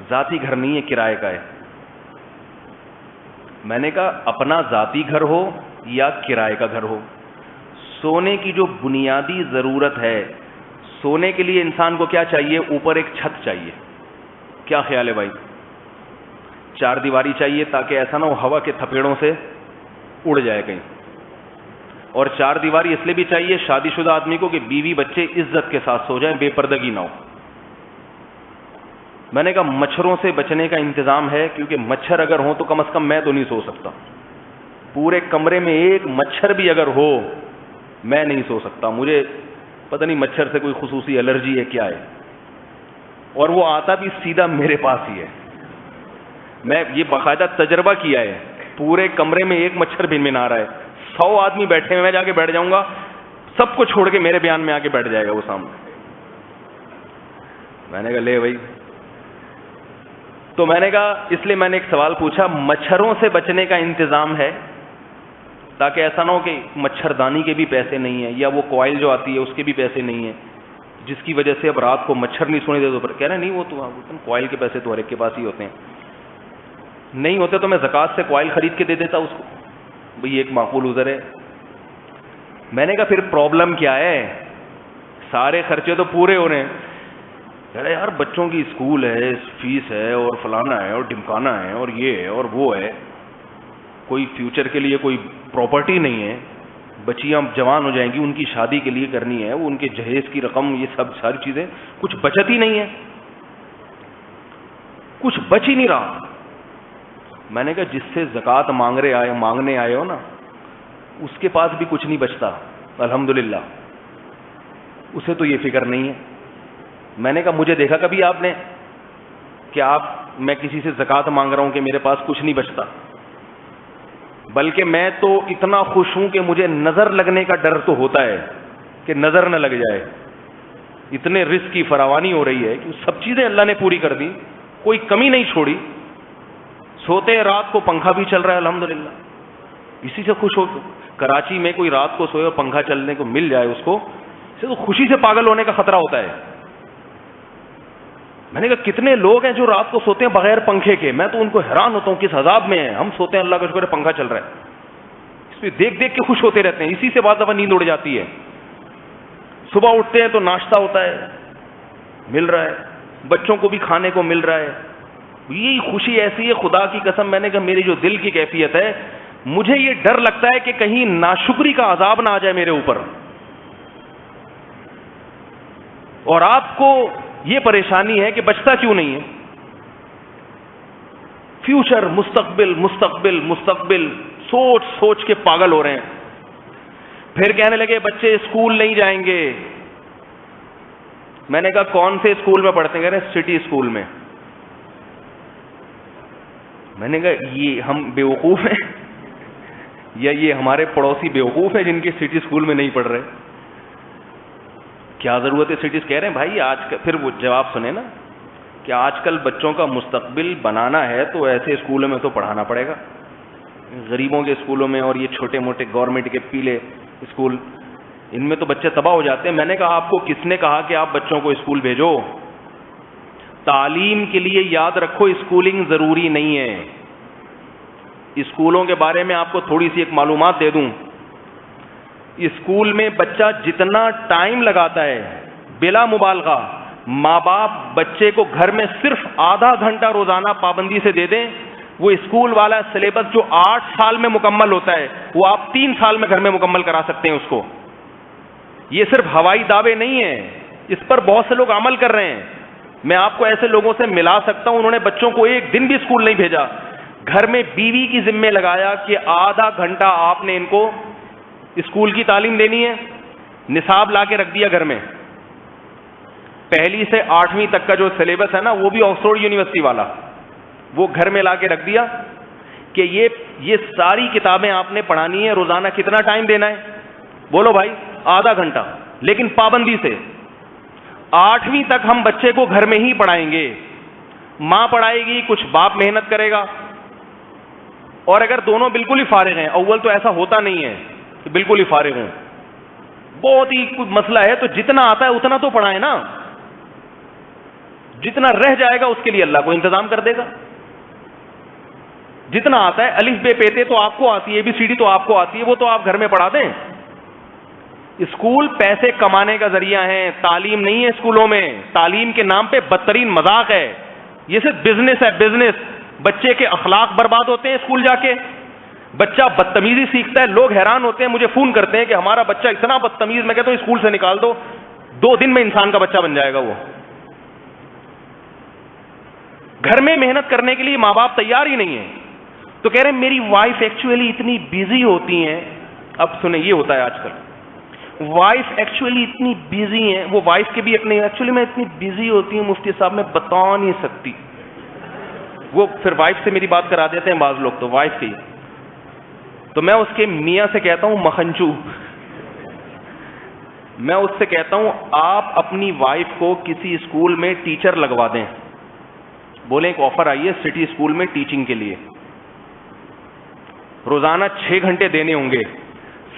ذاتی گھر نہیں ہے, کرائے کا ہے. میں نے کہا اپنا ذاتی گھر ہو یا کرائے کا گھر ہو, سونے کی جو بنیادی ضرورت ہے, سونے کے لیے انسان کو کیا چاہیے؟ اوپر ایک چھت چاہیے. کیا خیال ہے بھائی؟ چار دیواری چاہیے تاکہ ایسا نہ ہو ہوا کے تھپیڑوں سے اڑ جائے کہیں. اور چار دیواری اس لیے بھی چاہیے شادی شدہ آدمی کو کہ بیوی بچے عزت کے ساتھ سو جائیں, بے پردگی نہ ہو. میں نے کہا مچھروں سے بچنے کا انتظام ہے, کیونکہ مچھر اگر ہوں تو کم از کم میں تو نہیں سو سکتا. پورے کمرے میں ایک مچھر بھی اگر ہو میں نہیں سو سکتا. مجھے پتہ نہیں مچھر سے کوئی خصوصی الرجی ہے کیا ہے, اور وہ آتا بھی سیدھا میرے پاس ہی ہے. میں یہ باقاعدہ تجربہ کیا ہے. پورے کمرے میں ایک مچھر بھی نہ رہا ہے, 100 آدمی بیٹھے ہیں, میں جا کے بیٹھ جاؤں گا, سب کو چھوڑ کے میرے بیان میں آ کے بیٹھ جائے گا وہ سامنے. میں نے کہا لے بھائی. تو میں نے کہا اس لیے میں نے ایک سوال پوچھا, مچھروں سے بچنے کا انتظام ہے تاکہ ایسا نہ ہو کہ مچھردانی کے بھی پیسے نہیں ہیں, یا وہ کوائل جو آتی ہے اس کے بھی پیسے نہیں ہیں, جس کی وجہ سے اب رات کو مچھر نہیں سونے دیتے. کہہ رہے نہیں وہ تو کوائل کے پیسے تو ہر ایک کے پاس ہی ہوتے ہیں. نہیں ہوتے تو میں زکوٰۃ سے کوائل خرید کے دے دیتا اس کو, بھئی ایک معقول عذر ہے. میں نے کہا پھر پرابلم کیا ہے؟ سارے خرچے تو پورے ہو رہے ہیں. کہہ رہے یار بچوں کی اسکول ہے, فیس ہے, اور فلانا ہے, اور ڈمکانا ہے, اور یہ ہے اور وہ ہے, کوئی فیوچر کے لیے کوئی پراپرٹی نہیں ہے, بچیاں جوان ہو جائیں گی ان کی شادی کے لیے کرنی ہے, وہ ان کے جہیز کی رقم, یہ سب ساری چیزیں, کچھ بچت ہی نہیں ہے, کچھ بچ ہی نہیں رہا. میں نے کہا جس سے زکوٰۃ مانگنے آئے ہو نا, اس کے پاس بھی کچھ نہیں بچتا الحمدللہ, اسے تو یہ فکر نہیں ہے. میں نے کہا مجھے دیکھا کبھی آپ نے کہ میں کسی سے زکوٰۃ مانگ رہا ہوں کہ میرے پاس کچھ نہیں بچتا؟ بلکہ میں تو اتنا خوش ہوں کہ مجھے نظر لگنے کا ڈر تو ہوتا ہے کہ نظر نہ لگ جائے. اتنے رزق کی فراوانی ہو رہی ہے کہ سب چیزیں اللہ نے پوری کر دی, کوئی کمی نہیں چھوڑی. سوتے رات کو پنکھا بھی چل رہا ہے الحمدللہ, اسی سے خوش ہو. کراچی میں کوئی رات کو سوئے اور پنکھا چلنے کو مل جائے اس کو, اسے تو خوشی سے پاگل ہونے کا خطرہ ہوتا ہے. میں نے کہا کتنے لوگ ہیں جو رات کو سوتے ہیں بغیر پنکھے کے, میں تو ان کو حیران ہوتا ہوں کس عذاب میں ہیں. ہم سوتے ہیں اللہ کا شکر ہے پنکھا چل رہا ہے, اس پہ دیکھ دیکھ کے خوش ہوتے رہتے ہیں. اسی سے بعض دفعہ نیند اڑ جاتی ہے. صبح اٹھتے ہیں تو ناشتہ ہوتا ہے, مل رہا ہے, بچوں کو بھی کھانے کو مل رہا ہے. یہی خوشی ایسی ہے خدا کی قسم. میں نے کہا میری جو دل کی کیفیت ہے, مجھے یہ ڈر لگتا ہے کہ کہیں ناشکری کا عذاب نہ آ جائے میرے اوپر. اور آپ کو یہ پریشانی ہے کہ بچتا کیوں نہیں ہے. فیوچر, مستقبل مستقبل مستقبل, سوچ سوچ کے پاگل ہو رہے ہیں. پھر کہنے لگے بچے اسکول نہیں جائیں گے. میں نے کہا کون سے اسکول میں پڑھتے ہیں؟ کہہ رہے سٹی اسکول میں. میں نے کہا یہ ہم بیوقوف ہیں یا یہ ہمارے پڑوسی بیوقوف ہیں جن کے سٹی اسکول میں نہیں پڑھ رہے؟ کیا ضرورت ہے سٹیز؟ کہہ رہے ہیں بھائی آج کل, پھر وہ جواب سنیں نا, کہ آج کل بچوں کا مستقبل بنانا ہے تو ایسے اسکولوں میں تو پڑھانا پڑے گا. غریبوں کے اسکولوں میں اور یہ چھوٹے موٹے گورنمنٹ کے پیلے اسکول, ان میں تو بچے تباہ ہو جاتے ہیں. میں نے کہا آپ کو کس نے کہا کہ آپ بچوں کو اسکول بھیجو؟ تعلیم کے لیے یاد رکھو اسکولنگ ضروری نہیں ہے. اسکولوں کے بارے میں آپ کو تھوڑی سی ایک معلومات دے دوں. اسکول میں بچہ جتنا ٹائم لگاتا ہے بلا مبالغہ، ماں باپ بچے کو گھر میں صرف آدھا گھنٹہ روزانہ پابندی سے دے دیں، وہ اسکول والا سلیبس جو 8 سال میں مکمل ہوتا ہے وہ آپ 3 سال میں گھر میں مکمل کرا سکتے ہیں اس کو. یہ صرف ہوائی دعوے نہیں ہیں، اس پر بہت سے لوگ عمل کر رہے ہیں. میں آپ کو ایسے لوگوں سے ملا سکتا ہوں، انہوں نے بچوں کو ایک دن بھی اسکول نہیں بھیجا، گھر میں بیوی کی ذمہ لگایا کہ آدھا گھنٹہ آپ نے ان کو اسکول کی تعلیم دینی ہے. نصاب لا کے رکھ دیا گھر میں، 1 سے 8ویں تک کا جو سلیبس ہے نا وہ بھی آکسفورڈ یونیورسٹی والا، وہ گھر میں لا کے رکھ دیا کہ یہ ساری کتابیں آپ نے پڑھانی ہے. روزانہ کتنا ٹائم دینا ہے؟ بولو بھائی، آدھا گھنٹہ، لیکن پابندی سے. 8ویں تک ہم بچے کو گھر میں ہی پڑھائیں گے، ماں پڑھائے گی، کچھ باپ محنت کرے گا. اور اگر دونوں بالکل ہی فارغ ہیں، اول تو ایسا ہوتا نہیں ہے کہ بالکل ہی فارغ ہوں، بہت ہی کچھ مسئلہ ہے، تو جتنا آتا ہے اتنا تو پڑھائیں نا، جتنا رہ جائے گا اس کے لیے اللہ کو انتظام کر دے گا. جتنا آتا ہے، الف بے پیتے تو آپ کو آتی ہے، ABCD تو آپ کو آتی ہے، وہ تو آپ گھر میں پڑھا دیں. اسکول پیسے کمانے کا ذریعہ ہے، تعلیم نہیں ہے. اسکولوں میں تعلیم کے نام پہ بدترین مذاق ہے، یہ صرف بزنس ہے، بزنس. بچے کے اخلاق برباد ہوتے ہیں اسکول جا کے، بچہ بدتمیزی سیکھتا ہے. لوگ حیران ہوتے ہیں، مجھے فون کرتے ہیں کہ ہمارا بچہ اتنا بدتمیز. میں کہتا ہوں اسکول سے نکال دو، 2 دن میں انسان کا بچہ بن جائے گا. وہ گھر میں محنت کرنے کے لیے ماں باپ تیار ہی نہیں ہے. تو کہہ رہے ہیں میری وائف ایکچولی اتنی بزی ہوتی ہیں. اب سنیں، یہ ہوتا ہے آج کل، وائف ایکچولی اتنی بزی ہیں، وہ وائف کے بھی اپنے ایکچولی میں اتنی بزی ہوتی ہوں مفتی صاحب میں بتا نہیں سکتی. وہ پھر وائف سے میری بات کرا دیتے ہیں بعض لوگ، تو وائف کی. تو میں اس کے میاں سے کہتا ہوں مکھنچو، میں اس سے کہتا ہوں آپ اپنی وائف کو کسی اسکول میں ٹیچر لگوا دیں. بولیں ایک آفر آئی ہے سٹی اسکول میں ٹیچنگ کے لیے، روزانہ 6 گھنٹے دینے ہوں گے،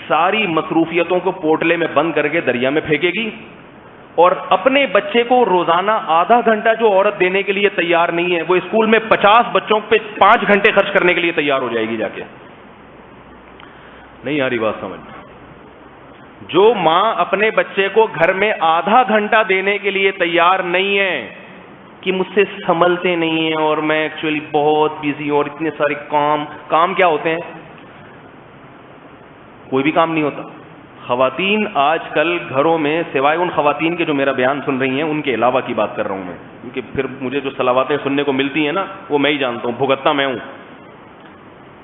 ساری مصروفیتوں کو پورٹلے میں بند کر کے دریا میں پھینکے گی، اور اپنے بچے کو روزانہ آدھا گھنٹہ جو عورت دینے کے لیے تیار نہیں ہے، وہ اسکول میں 50 بچوں پہ 5 گھنٹے خرچ کرنے کے لیے تیار ہو جائے گی جا کے. نہیں آ رہی بات سمجھ؟ جو ماں اپنے بچے کو گھر میں آدھا گھنٹہ دینے کے لیے تیار نہیں ہے کہ مجھ سے سنبھلتے نہیں ہیں اور میں ایکچولی بہت بزی اور اتنے سارے کام کیا ہوتے ہیں؟ کوئی بھی کام نہیں ہوتا. خواتین آج کل گھروں میں سوائے ان خواتین کے جو میرا بیان سن رہی ہیں ان کے علاوہ کی بات کر رہا ہوں میں، کیونکہ پھر مجھے جو صلواتیں سننے کو ملتی ہیں نا وہ میں ہی جانتا ہوں، بھگتتا میں ہوں.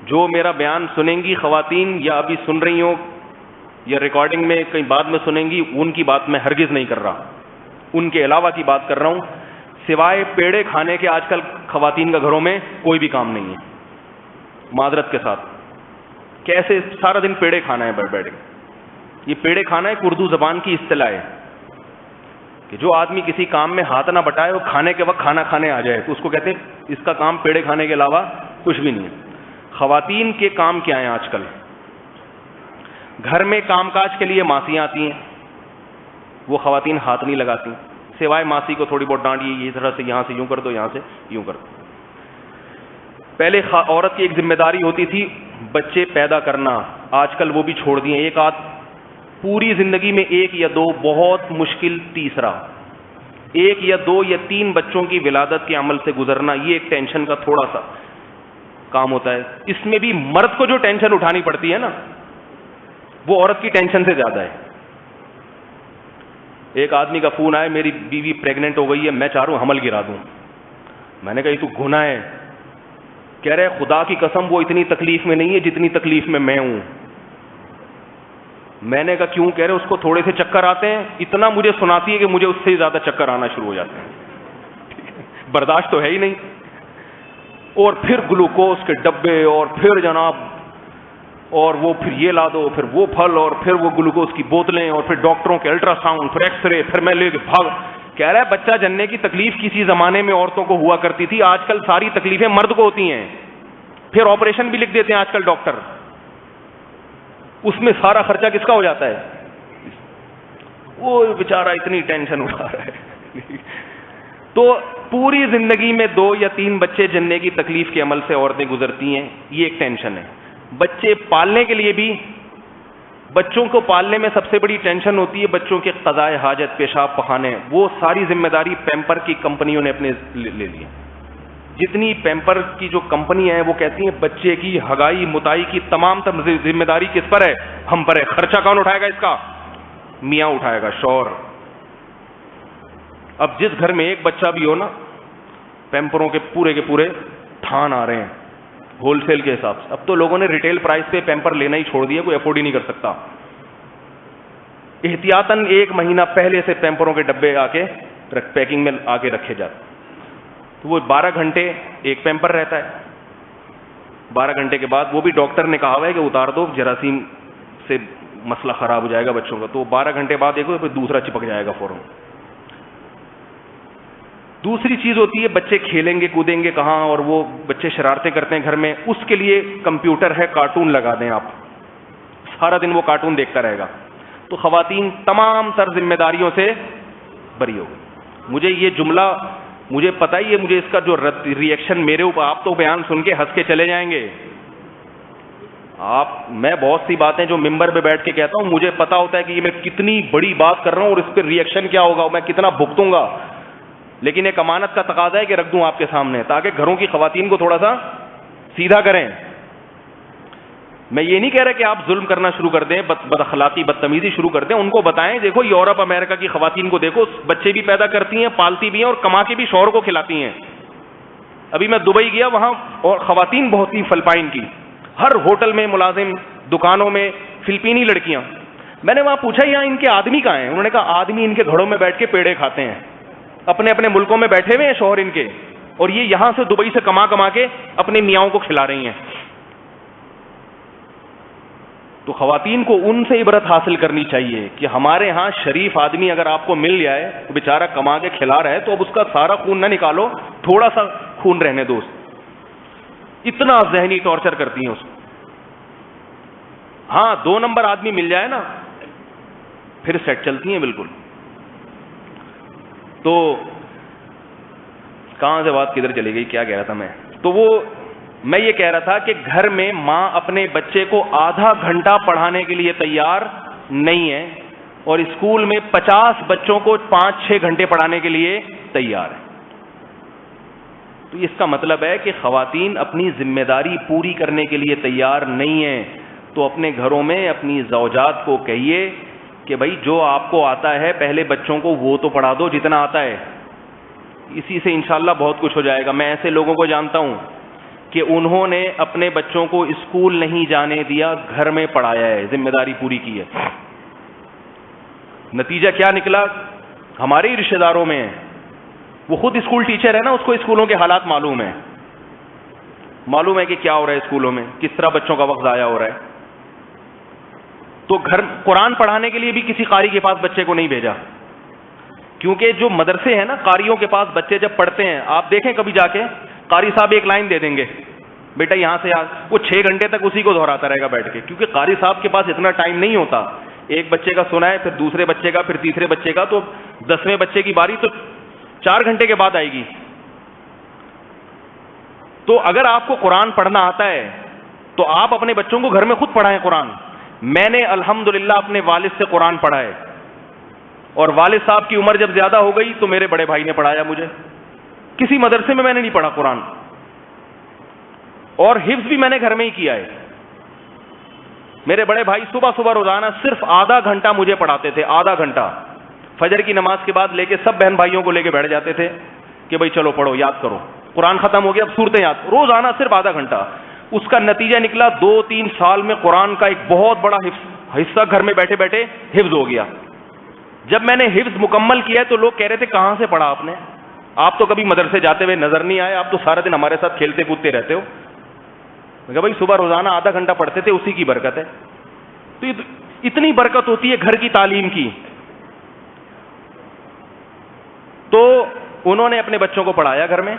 جو میرا بیان سنیں گی خواتین، یا ابھی سن رہی ہوں یا ریکارڈنگ میں کہیں بعد میں سنیں گی، ان کی بات میں ہرگز نہیں کر رہا، ان کے علاوہ کی بات کر رہا ہوں. سوائے پیڑے کھانے کے آج کل خواتین کا گھروں میں کوئی بھی کام نہیں ہے. معذرت کے ساتھ، کیسے سارا دن پیڑے کھانا ہے بیٹھ کے. یہ پیڑے کھانا ایک اردو زبان کی اصطلاح ہے کہ جو آدمی کسی کام میں ہاتھ نہ بٹائے وہ کھانے کے وقت کھانا کھانے آ جائے تو اس کو کہتے ہیں اس کا کام پیڑے کھانے کے علاوہ کچھ بھی نہیں ہے. خواتین کے کام کیا ہیں آج کل؟ گھر میں کام کاج کے لیے ماسیاں آتی ہیں، وہ خواتین ہاتھ نہیں لگاتی، سوائے ماسی کو تھوڑی بہت ڈانٹی، یہ طرح سے یہاں سے یوں کر دو، یہاں سے یوں کر دو. پہلے عورت کی ایک ذمہ داری ہوتی تھی بچے پیدا کرنا، آج کل وہ بھی چھوڑ دیے. ایک آدھ پوری زندگی میں 1 یا 2، بہت مشکل تیسرا، 1 یا 2 یا 3 بچوں کی ولادت کے عمل سے گزرنا، یہ ایک ٹینشن کا تھوڑا سا کام ہوتا ہے. اس میں بھی مرد کو جو ٹینشن اٹھانی پڑتی ہے نا وہ عورت کی ٹینشن سے زیادہ ہے. ایک آدمی کا فون آیا میری بیوی پریگننٹ ہو گئی ہے، میں چاہ رہا ہوں حمل گرا دوں. میں نے کہا یہ تو گناہ ہے. کہہ رہے خدا کی قسم وہ اتنی تکلیف میں نہیں ہے جتنی تکلیف میں ہوں. میں نے کہا کیوں؟ کہہ رہے اس کو تھوڑے سے چکر آتے ہیں، اتنا مجھے سناتی ہے کہ مجھے اس سے زیادہ چکر آنا شروع ہو جاتے ہیں، برداشت تو ہے ہی نہیں. اور پھر گلوکوز کے ڈبے، اور پھر جناب، اور وہ پھر یہ لا دو، پھر وہ پھل، اور پھر وہ گلوکوز کی بوتلیں، اور پھر ڈاکٹروں کے الٹرا ساؤنڈ، پھر ایکس رے، پھر میں لے کے بھاگ. کہہ رہا ہے بچہ جننے کی تکلیف کسی زمانے میں عورتوں کو ہوا کرتی تھی، آج کل ساری تکلیفیں مرد کو ہوتی ہیں. پھر آپریشن بھی لکھ دیتے ہیں آج کل ڈاکٹر، اس میں سارا خرچہ کس کا ہو جاتا ہے؟ وہ بیچارہ اتنی ٹینشن اٹھا رہا ہے. تو پوری زندگی میں 2 یا 3 بچے جننے کی تکلیف کے عمل سے عورتیں گزرتی ہیں، یہ ایک ٹینشن ہے. بچے پالنے کے لیے بھی بچوں کو پالنے میں سب سے بڑی ٹینشن ہوتی ہے بچوں کے قضائے حاجت، پیشاب پخانے، وہ ساری ذمہ داری پیمپر کی کمپنیوں نے اپنے لے لی. جتنی پیمپر کی جو کمپنی ہے وہ کہتی ہیں بچے کی ہگائی متائی کی تمام ذمہ داری کس پر ہے؟ ہم پر ہے. خرچہ کون اٹھائے گا اس کا؟ میاں اٹھائے گا، شوہر. اب جس گھر میں ایک بچہ بھی ہو نا، پیمپروں کے پورے تھان آ رہے ہیں ہول سیل کے حساب سے. اب تو لوگوں نے ریٹیل پرائس پہ پیمپر لینا ہی چھوڑ دیا، کوئی افورڈ ہی نہیں کر سکتا. احتیاطاً 1 مہینہ پہلے سے پیمپروں کے ڈبے آ کے پیکنگ میں آ کے رکھے جاتے. تو وہ 12 گھنٹے ایک پیمپر رہتا ہے. 12 گھنٹے کے بعد وہ بھی ڈاکٹر نے کہا ہوا ہے کہ اتار دو، جراثیم سے مسئلہ خراب ہو جائے گا بچوں کا. تو 12 گھنٹے بعد دیکھو پھر دوسرا چپک جائے گا فوراً. دوسری چیز ہوتی ہے بچے کھیلیں گے کودیں گے کہاں، اور وہ بچے شرارتیں کرتے ہیں گھر میں. اس کے لیے کمپیوٹر ہے، کارٹون لگا دیں آپ، سارا دن وہ کارٹون دیکھتا رہے گا. تو خواتین تمام تر ذمہ داریوں سے بری ہو گئی. مجھے یہ جملہ مجھے پتہ ہی ہے، مجھے اس کا جو ریئیکشن میرے اوپر، آپ تو بیان سن کے ہنس کے چلے جائیں گے. میں بہت سی باتیں جو ممبر پہ بیٹھ کے کہتا ہوں مجھے پتا ہوتا ہے کہ یہ میں کتنی بڑی بات کر رہا ہوں اور اس پہ ریئیکشن کیا ہوگا، میں کتنا بھگتوں گا. لیکن ایک امانت کا تقاضا ہے کہ رکھ دوں آپ کے سامنے تاکہ گھروں کی خواتین کو تھوڑا سا سیدھا کریں. میں یہ نہیں کہہ رہا کہ آپ ظلم کرنا شروع کر دیں، بد اخلاقی بدتمیزی شروع کر دیں. ان کو بتائیں دیکھو یورپ امریکہ کی خواتین کو دیکھو، بچے بھی پیدا کرتی ہیں، پالتی بھی ہیں اور کما کے بھی شوہر کو کھلاتی ہیں. ابھی میں دبئی گیا، وہاں اور خواتین بہت ہی فلپائن کی، ہر ہوٹل میں ملازم، دکانوں میں فلپینی لڑکیاں. میں نے وہاں پوچھا یہاں ان کے آدمی کہاں ہیں؟ انہوں نے کہا آدمی ان کے گھروں میں بیٹھ کے پیڑے کھاتے ہیں، اپنے اپنے ملکوں میں بیٹھے ہوئے ہیں شوہر ان کے، اور یہ یہاں سے دبئی سے کما کے اپنے میاؤں کو کھلا رہی ہیں. تو خواتین کو ان سے عبرت حاصل کرنی چاہیے کہ ہمارے ہاں شریف آدمی اگر آپ کو مل جائے تو بیچارہ کما کے کھلا رہا ہے تو اب اس کا سارا خون نہ نکالو، تھوڑا سا خون رہنے دو. اتنا ذہنی ٹارچر کرتی ہیں اس کو. ہاں 2 نمبر آدمی مل جائے نا پھر سیٹ چلتی ہیں بالکل. تو کہاں سے بات کدھر چلی گئی، کیا کہہ رہا تھا میں؟ تو میں یہ کہہ رہا تھا کہ گھر میں ماں اپنے بچے کو آدھا گھنٹہ پڑھانے کے لیے تیار نہیں ہے اور اسکول میں 50 بچوں کو 5-6 گھنٹے پڑھانے کے لیے تیار ہے. تو اس کا مطلب ہے کہ خواتین اپنی ذمہ داری پوری کرنے کے لیے تیار نہیں ہیں. تو اپنے گھروں میں اپنی زوجات کو کہیے کہ بھائی جو آپ کو آتا ہے پہلے بچوں کو وہ تو پڑھا دو جتنا آتا ہے، اسی سے انشاءاللہ بہت کچھ ہو جائے گا. میں ایسے لوگوں کو جانتا ہوں کہ انہوں نے اپنے بچوں کو اسکول نہیں جانے دیا، گھر میں پڑھایا ہے، ذمہ داری پوری کی ہے. نتیجہ کیا نکلا؟ ہمارے ہی رشتہ داروں میں ہے، وہ خود اسکول ٹیچر ہے نا، اس کو اسکولوں کے حالات معلوم ہے کہ کیا ہو رہا ہے اسکولوں میں، کس طرح بچوں کا وقت ضائع ہو رہا ہے. تو گھر قرآن پڑھانے کے لیے بھی کسی قاری کے پاس بچے کو نہیں بھیجا، کیونکہ جو مدرسے ہیں نا قاریوں کے پاس بچے جب پڑھتے ہیں، آپ دیکھیں کبھی جا کے قاری صاحب ایک لائن دے دیں گے، بیٹا یہاں سے وہ 6 گھنٹے تک اسی کو دہراتا رہے گا بیٹھ کے، کیونکہ قاری صاحب کے پاس اتنا ٹائم نہیں ہوتا. ایک بچے کا سنا ہے، پھر دوسرے بچے کا، پھر تیسرے بچے کا، تو 10ویں بچے کی باری تو 4 گھنٹے کے بعد آئے گی. تو اگر آپ کو قرآن پڑھنا آتا ہے تو آپ اپنے بچوں کو گھر میں خود پڑھائیں قرآن. میں نے الحمدللہ اپنے والد سے قرآن پڑھا ہے، اور والد صاحب کی عمر جب زیادہ ہو گئی تو میرے بڑے بھائی نے پڑھایا مجھے. کسی مدرسے میں نے نہیں پڑھا قرآن، اور حفظ بھی میں نے گھر میں ہی کیا ہے. میرے بڑے بھائی صبح روزانہ صرف آدھا گھنٹہ مجھے پڑھاتے تھے، آدھا گھنٹہ فجر کی نماز کے بعد لے کے سب بہن بھائیوں کو لے کے بیٹھ جاتے تھے کہ بھائی چلو پڑھو، یاد کرو، قرآن ختم ہو گیا اب صورتیں یاد، روزانہ صرف آدھا گھنٹہ. اس کا نتیجہ نکلا 2-3 سال میں قرآن کا ایک بہت بڑا حصہ گھر میں بیٹھے بیٹھے حفظ ہو گیا. جب میں نے حفظ مکمل کیا تو لوگ کہہ رہے تھے کہاں سے پڑھا آپ نے، آپ تو کبھی مدرسے جاتے ہوئے نظر نہیں آئے، آپ تو سارا دن ہمارے ساتھ کھیلتے کودتے رہتے ہو. میں کہا بھائی صبح روزانہ آدھا گھنٹہ پڑھتے تھے، اسی کی برکت ہے. تو اتنی برکت ہوتی ہے گھر کی تعلیم کی. تو انہوں نے اپنے بچوں کو پڑھایا گھر میں.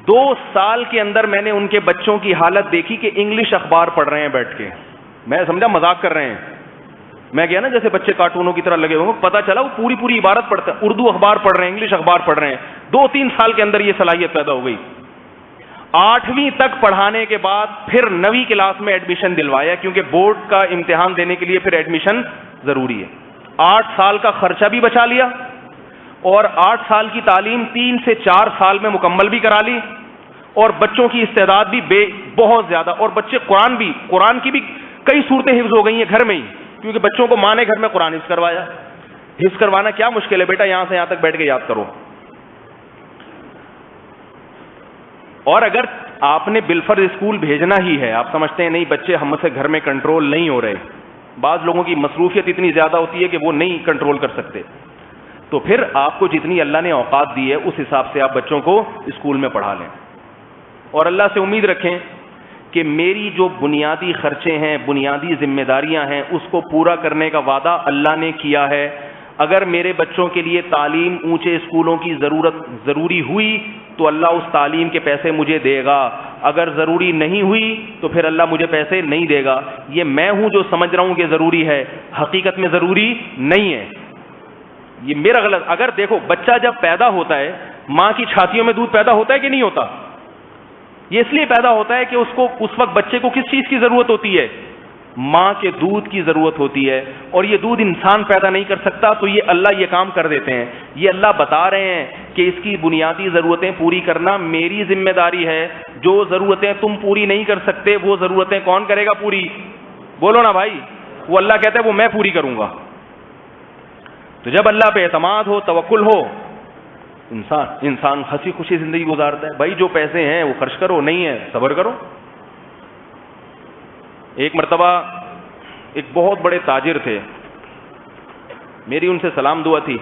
2 سال کے اندر میں نے ان کے بچوں کی حالت دیکھی کہ انگلش اخبار پڑھ رہے ہیں بیٹھ کے. میں سمجھا مذاق کر رہے ہیں. میں گیا نا جیسے بچے کارٹونوں کی طرح لگے ہوئے، پتا چلا وہ پوری عبارت پڑھتے ہیں، اردو اخبار پڑھ رہے ہیں، انگلش اخبار پڑھ رہے ہیں. 2-3 سال کے اندر یہ صلاحیت پیدا ہو گئی. 8ویں تک پڑھانے کے بعد پھر 9ویں کلاس میں ایڈمیشن دلوایا، کیونکہ بورڈ کا امتحان دینے کے لیے پھر ایڈمیشن ضروری ہے. 8 سال کا خرچہ بھی بچا لیا اور 8 سال کی تعلیم 3 سے 4 سال میں مکمل بھی کرا لی، اور بچوں کی استعداد بھی بہت زیادہ، اور بچے قرآن کی بھی کئی صورتیں حفظ ہو گئی ہیں گھر میں ہی، کیونکہ بچوں کو ماں نے گھر میں قرآن حفظ کروایا. حفظ کروانا کیا مشکل ہے بیٹا، یہاں سے یہاں تک بیٹھ کے یاد کرو. اور اگر آپ نے بالفرض اسکول بھیجنا ہی ہے، آپ سمجھتے ہیں نہیں بچے ہم سے گھر میں کنٹرول نہیں ہو رہے، بعض لوگوں کی مصروفیت اتنی زیادہ ہوتی ہے کہ وہ نہیں کنٹرول کر سکتے، تو پھر آپ کو جتنی اللہ نے اوقات دی ہے اس حساب سے آپ بچوں کو اسکول میں پڑھا لیں، اور اللہ سے امید رکھیں کہ میری جو بنیادی خرچے ہیں، بنیادی ذمہ داریاں ہیں، اس کو پورا کرنے کا وعدہ اللہ نے کیا ہے. اگر میرے بچوں کے لیے تعلیم اونچے اسکولوں کی ضروری ہوئی تو اللہ اس تعلیم کے پیسے مجھے دے گا، اگر ضروری نہیں ہوئی تو پھر اللہ مجھے پیسے نہیں دے گا. یہ میں ہوں جو سمجھ رہا ہوں کہ ضروری ہے، حقیقت میں ضروری نہیں ہے، یہ میرا غلط. اگر دیکھو بچہ جب پیدا ہوتا ہے، ماں کی چھاتیوں میں دودھ پیدا ہوتا ہے کہ نہیں ہوتا؟ یہ اس لیے پیدا ہوتا ہے کہ اس وقت بچے کو کس چیز کی ضرورت ہوتی ہے؟ ماں کے دودھ کی ضرورت ہوتی ہے، اور یہ دودھ انسان پیدا نہیں کر سکتا، تو یہ اللہ یہ کام کر دیتے ہیں. یہ اللہ بتا رہے ہیں کہ اس کی بنیادی ضرورتیں پوری کرنا میری ذمہ داری ہے. جو ضرورتیں تم پوری نہیں کر سکتے وہ ضرورتیں کون کرے گا پوری؟ بولو نا بھائی. وہ اللہ کہتا ہے وہ میں پوری کروں گا. تو جب اللہ پہ اعتماد ہو، توکل ہو، انسان ہنسی خوشی زندگی گزارتا ہے. بھائی جو پیسے ہیں وہ خرچ کرو، نہیں ہے صبر کرو. ایک مرتبہ ایک بہت بڑے تاجر تھے، میری ان سے سلام دعا تھی.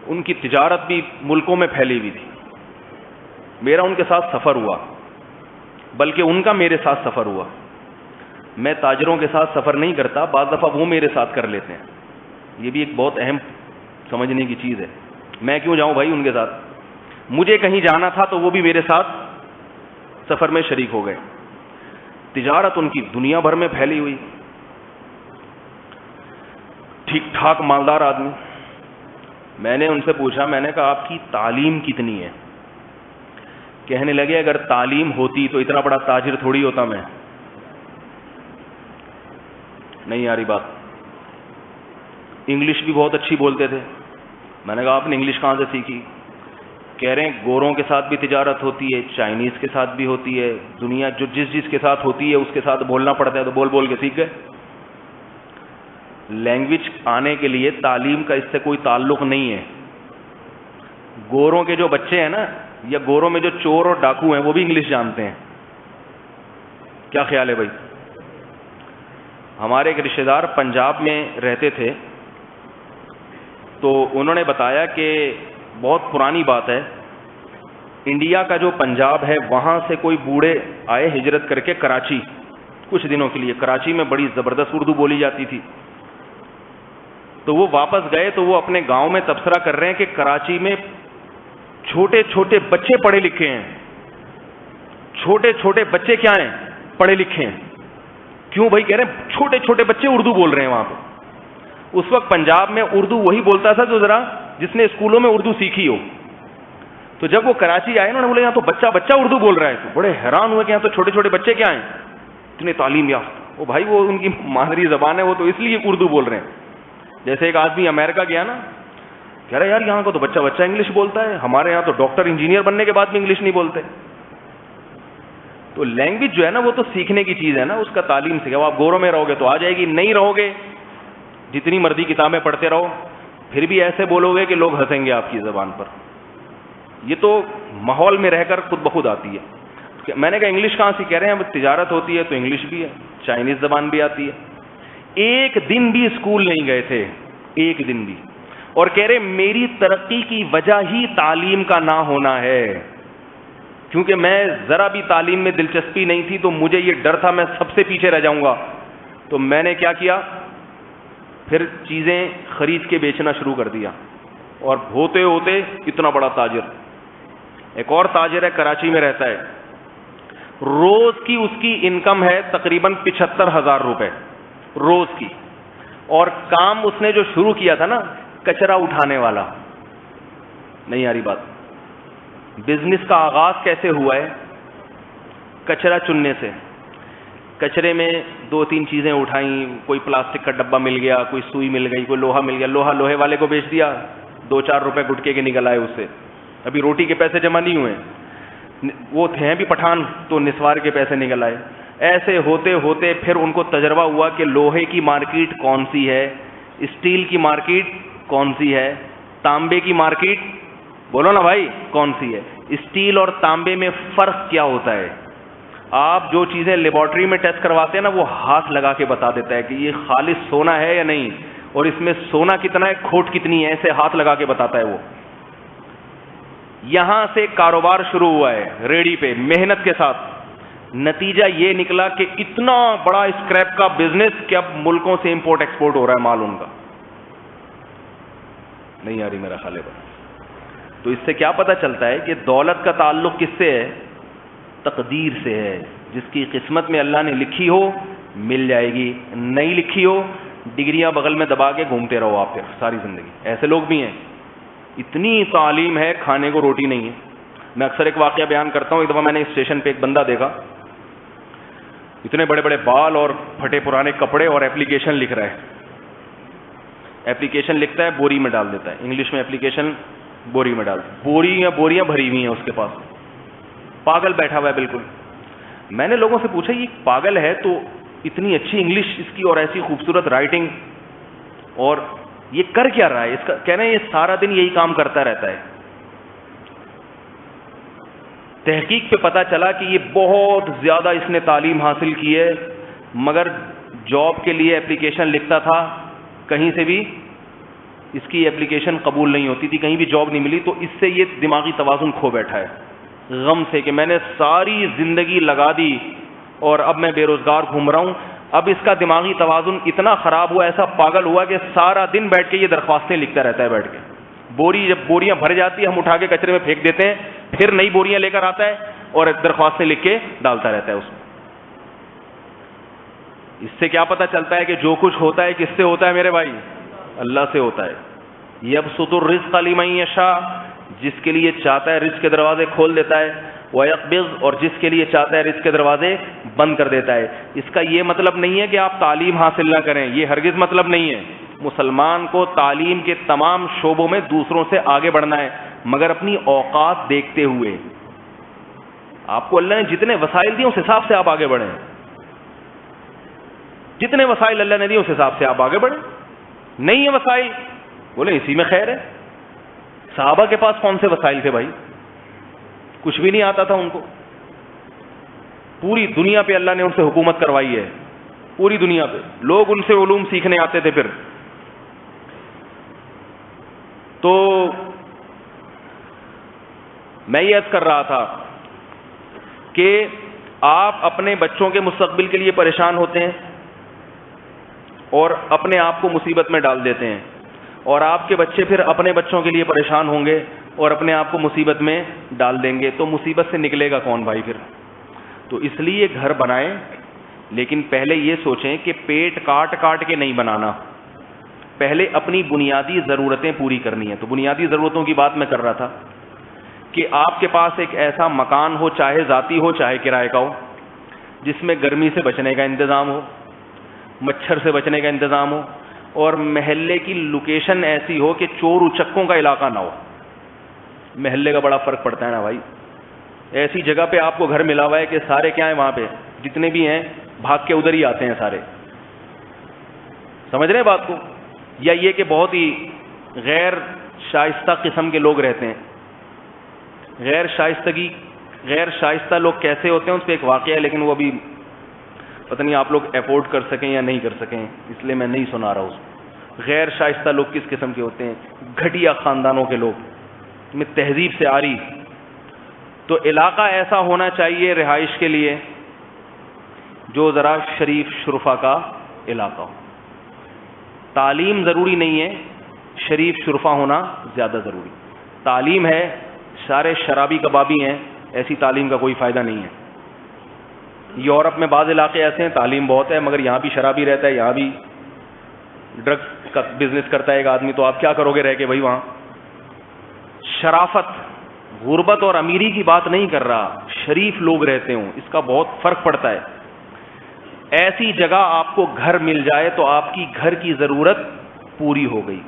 ان کی تجارت بھی ملکوں میں پھیلی ہوئی تھی. میرا ان کے ساتھ سفر ہوا، بلکہ ان کا میرے ساتھ سفر ہوا. میں تاجروں کے ساتھ سفر نہیں کرتا، بعض دفعہ وہ میرے ساتھ کر لیتے ہیں. یہ بھی ایک بہت اہم سمجھنے کی چیز ہے. میں کیوں جاؤں بھائی ان کے ساتھ؟ مجھے کہیں جانا تھا تو وہ بھی میرے ساتھ سفر میں شریک ہو گئے. تجارت ان کی دنیا بھر میں پھیلی ہوئی، ٹھیک ٹھاک مالدار آدمی. میں نے ان سے پوچھا، میں نے کہا آپ کی تعلیم کتنی ہے؟ کہنے لگے اگر تعلیم ہوتی تو اتنا بڑا تاجر تھوڑی ہوتا میں. نہیں آ رہی بات. انگلش بھی بہت اچھی بولتے تھے. میں نے کہا آپ نے انگلش کہاں سے سیکھی؟ کہہ رہے ہیں گوروں کے ساتھ بھی تجارت ہوتی ہے، چائنیز کے ساتھ بھی ہوتی ہے، دنیا جو جس کے ساتھ ہوتی ہے اس کے ساتھ بولنا پڑتا ہے، تو بول کے سیکھ گئے. لینگویج آنے کے لیے تعلیم کا اس سے کوئی تعلق نہیں ہے. گوروں کے جو بچے ہیں نا، یا گوروں میں جو چور اور ڈاکو ہیں، وہ بھی انگلش جانتے ہیں. کیا خیال ہے بھائی؟ ہمارے ایک رشتے دار پنجاب میں رہتے تھے، تو انہوں نے بتایا کہ بہت پرانی بات ہے، انڈیا کا جو پنجاب ہے وہاں سے کوئی بوڑھے آئے ہجرت کر کے کراچی کچھ دنوں کے لیے. کراچی میں بڑی زبردست اردو بولی جاتی تھی. تو وہ واپس گئے تو وہ اپنے گاؤں میں تبصرہ کر رہے ہیں کہ کراچی میں چھوٹے چھوٹے بچے پڑھے لکھے ہیں. چھوٹے چھوٹے بچے کیا ہیں؟ پڑھے لکھے ہیں. کیوں بھائی؟ کہہ رہے ہیں چھوٹے چھوٹے بچے اردو بول رہے ہیں وہاں پہ. اس وقت پنجاب میں اردو وہی بولتا تھا جو ذرا جس نے اسکولوں میں اردو سیکھی ہو. تو جب وہ کراچی آئے انہوں نے بولے یہاں تو بچہ اردو بول رہا ہے. تو بڑے حیران ہوئے کہ یہاں تو چھوٹے چھوٹے بچے کیا ہیں؟ اتنے تعلیم یافتہ. وہ بھائی وہ ان کی مادری زبان ہے، وہ تو اس لیے اردو بول رہے ہیں. جیسے ایک آدمی امریکہ گیا نا، کہہ رہا یار یہاں کو تو بچہ انگلش بولتا ہے، ہمارے یہاں تو ڈاکٹر انجینئر بننے کے بعد بھی انگلش نہیں بولتے. تو لینگویج جو ہے نا وہ تو سیکھنے کی چیز ہے نا، اس کا تعلیم سے. آپ گوروں میں رہو گے تو آ جائے گی، نہیں رہو گے جتنی مرضی کتابیں پڑھتے رہو پھر بھی ایسے بولو گے کہ لوگ ہنسیں گے آپ کی زبان پر. یہ تو ماحول میں رہ کر خود بخود آتی ہے. میں نے کہا انگلش کہاں سے؟ کہہ رہے ہیں تجارت ہوتی ہے تو انگلش بھی ہے، چائنیز زبان بھی آتی ہے. ایک دن بھی اسکول نہیں گئے تھے، ایک دن بھی. اور کہہ رہے میری ترقی کی وجہ ہی تعلیم کا نہ ہونا ہے، کیونکہ میں ذرا بھی تعلیم میں دلچسپی نہیں تھی تو مجھے یہ ڈر تھا میں سب سے پیچھے رہ جاؤں گا. تو میں نے کیا کیا، پھر چیزیں خرید کے بیچنا شروع کر دیا، اور ہوتے ہوتے اتنا بڑا تاجر. ایک اور تاجر ہے کراچی میں رہتا ہے، روز کی اس کی انکم ہے تقریباً 75,000 روپے روز کی. اور کام اس نے جو شروع کیا تھا نا، کچرا اٹھانے والا. نہیں آ رہی بات؟ بزنس کا آغاز کیسے ہوا ہے؟ کچرا چننے سے. کچرے میں 2-3 چیزیں اٹھائیں, کوئی پلاسٹک کا ڈبہ مل گیا, کوئی سوئی مل گئی, کوئی لوہا مل گیا, لوہے والے کو بیچ دیا, 2-4 روپے گٹکے کے نکل آئے اس سے. ابھی روٹی کے پیسے جمع نہیں ہوئے, وہ تھے بھی پٹھان تو نسوار کے پیسے نکل آئے. ایسے ہوتے ہوتے پھر ان کو تجربہ ہوا کہ لوہے کی مارکیٹ کون سی ہے, اسٹیل کی مارکیٹ کون سی ہے, تانبے کی مارکیٹ بولو نا بھائی کون سی ہے. اسٹیل اور تانبے میں فرق کیا ہوتا ہے؟ آپ جو چیزیں لیبارٹری میں ٹیسٹ کرواتے ہیں نا, وہ ہاتھ لگا کے بتا دیتا ہے کہ یہ خالص سونا ہے یا نہیں, اور اس میں سونا کتنا ہے, کھوٹ کتنی ہے, ایسے ہاتھ لگا کے بتاتا ہے وہ. یہاں سے کاروبار شروع ہوا ہے ریڑھی پہ محنت کے ساتھ. نتیجہ یہ نکلا کہ اتنا بڑا اسکریپ کا بزنس کہ اب ملکوں سے امپورٹ ایکسپورٹ ہو رہا ہے مال ان کا. نہیں آ رہی میرا خیال ہے. تو اس سے کیا پتہ چلتا ہے کہ دولت کا تعلق کس سے ہے؟ تقدیر سے ہے. جس کی قسمت میں اللہ نے لکھی ہو مل جائے گی, نہیں لکھی ہو ڈگریاں بغل میں دبا کے گھومتے رہو آپ پھر ساری زندگی. ایسے لوگ بھی ہیں. اتنی تعلیم ہے, کھانے کو روٹی نہیں ہے. میں اکثر ایک واقعہ بیان کرتا ہوں. ایک دفعہ میں نے اسٹیشن پہ ایک بندہ دیکھا, اتنے بڑے بڑے بال اور پھٹے پرانے کپڑے, اور ایپلیکیشن لکھ رہا ہے. ایپلیکیشن لکھتا ہے, بوری میں ڈال دیتا ہے. انگلش میں ایپلیکیشن بوری میں ڈال, بوریاں بھری ہوئی ہیں اس کے پاس. پاگل بیٹھا ہوا ہے بالکل. میں نے لوگوں سے پوچھا یہ پاگل ہے تو اتنی اچھی انگلش اس کی اور ایسی خوبصورت رائٹنگ, اور یہ کر کیا رہا ہے؟ اس کا کہنا ہے یہ سارا دن یہی کام کرتا رہتا ہے. تحقیق پہ پتا چلا کہ یہ بہت زیادہ اس نے تعلیم حاصل کی ہے, مگر جاب کے لیے ایپلیکیشن لکھتا تھا, کہیں سے بھی اس کی ایپلیکیشن قبول نہیں ہوتی تھی, کہیں بھی جاب نہیں ملی. تو اس سے یہ دماغی توازن کھو بیٹھا ہے غم سے کہ میں نے ساری زندگی لگا دی اور اب میں بے روزگار گھوم رہا ہوں. اب اس کا دماغی توازن اتنا خراب ہوا, ایسا پاگل ہوا کہ سارا دن بیٹھ کے یہ درخواستیں لکھتا رہتا ہے بیٹھ کے. جب بوریاں بھر جاتی ہے ہم اٹھا کے کچرے میں پھینک دیتے ہیں, پھر نئی بوریاں لے کر آتا ہے اور درخواستیں لکھ کے ڈالتا رہتا ہے اس میں. اس سے کیا پتہ چلتا ہے کہ جو کچھ ہوتا ہے کس سے ہوتا ہے میرے بھائی؟ اللہ سے ہوتا ہے. یبسط الرزق لمن یشاء, جس کے لیے چاہتا ہے رزق کے دروازے کھول دیتا ہے, وَيَقْبِضْ, اور جس کے لیے چاہتا ہے رزق کے دروازے بند کر دیتا ہے. اس کا یہ مطلب نہیں ہے کہ آپ تعلیم حاصل نہ کریں, یہ ہرگز مطلب نہیں ہے. مسلمان کو تعلیم کے تمام شعبوں میں دوسروں سے آگے بڑھنا ہے, مگر اپنی اوقات دیکھتے ہوئے. آپ کو اللہ نے جتنے وسائل دیے اس حساب سے آپ آگے بڑھیں. جتنے وسائل اللہ نے دیے اس حساب سے آپ آگے بڑھیں. نہیں ہے وسائل, بولے اسی میں خیر ہے. صحابہ کے پاس کون سے وسائل تھے بھائی؟ کچھ بھی نہیں آتا تھا ان کو. پوری دنیا پہ اللہ نے ان سے حکومت کروائی ہے, پوری دنیا پہ لوگ ان سے علوم سیکھنے آتے تھے. پھر تو میں یہ عرض کر رہا تھا کہ آپ اپنے بچوں کے مستقبل کے لیے پریشان ہوتے ہیں اور اپنے آپ کو مصیبت میں ڈال دیتے ہیں, اور آپ کے بچے پھر اپنے بچوں کے لیے پریشان ہوں گے اور اپنے آپ کو مصیبت میں ڈال دیں گے. تو مصیبت سے نکلے گا کون بھائی پھر؟ تو اس لیے گھر بنائیں, لیکن پہلے یہ سوچیں کہ پیٹ کاٹ کاٹ کے نہیں بنانا, پہلے اپنی بنیادی ضرورتیں پوری کرنی ہیں. تو بنیادی ضرورتوں کی بات میں کر رہا تھا کہ آپ کے پاس ایک ایسا مکان ہو, چاہے ذاتی ہو چاہے کرائے کا ہو, جس میں گرمی سے بچنے کا انتظام ہو, مچھر سے بچنے کا انتظام ہو, اور محلے کی لوکیشن ایسی ہو کہ چور اچکوں کا علاقہ نہ ہو. محلے کا بڑا فرق پڑتا ہے نا بھائی. ایسی جگہ پہ آپ کو گھر ملا ہوا ہے کہ سارے کیا ہیں وہاں پہ, جتنے بھی ہیں بھاگ کے ادھر ہی آتے ہیں سارے. سمجھ رہے ہیں بات کو؟ یا یہ کہ بہت ہی غیر شائستہ قسم کے لوگ رہتے ہیں. غیر شائستہ لوگ کیسے ہوتے ہیں اس پہ ایک واقعہ ہے, لیکن وہ ابھی پتہ نہیں آپ لوگ افورڈ کر سکیں یا نہیں کر سکیں, اس لیے میں نہیں سنا رہا اس. غیر شائستہ لوگ کس قسم کے ہوتے ہیں؟ گھٹیا خاندانوں کے لوگ, میں تہذیب سے آ رہی. تو علاقہ ایسا ہونا چاہیے رہائش کے لیے جو ذرا شریف شرفا کا علاقہ ہو. تعلیم ضروری نہیں ہے, شریف شرفا ہونا زیادہ ضروری. تعلیم ہے, سارے شرابی کبابی ہیں, ایسی تعلیم کا کوئی فائدہ نہیں ہے. یورپ میں بعض علاقے ایسے ہیں تعلیم بہت ہے مگر یہاں بھی شرابی رہتا ہے, یہاں بھی ڈرگس کا بزنس کرتا ہے ایک آدمی, تو آپ کیا کرو گے رہ کے بھائی وہاں؟ شرافت غربت اور امیری کی بات نہیں کر رہا، شریف لوگ رہتے ہوں، اس کا بہت فرق پڑتا ہے. ایسی جگہ آپ کو گھر مل جائے تو آپ کی گھر کی ضرورت پوری ہو گئی.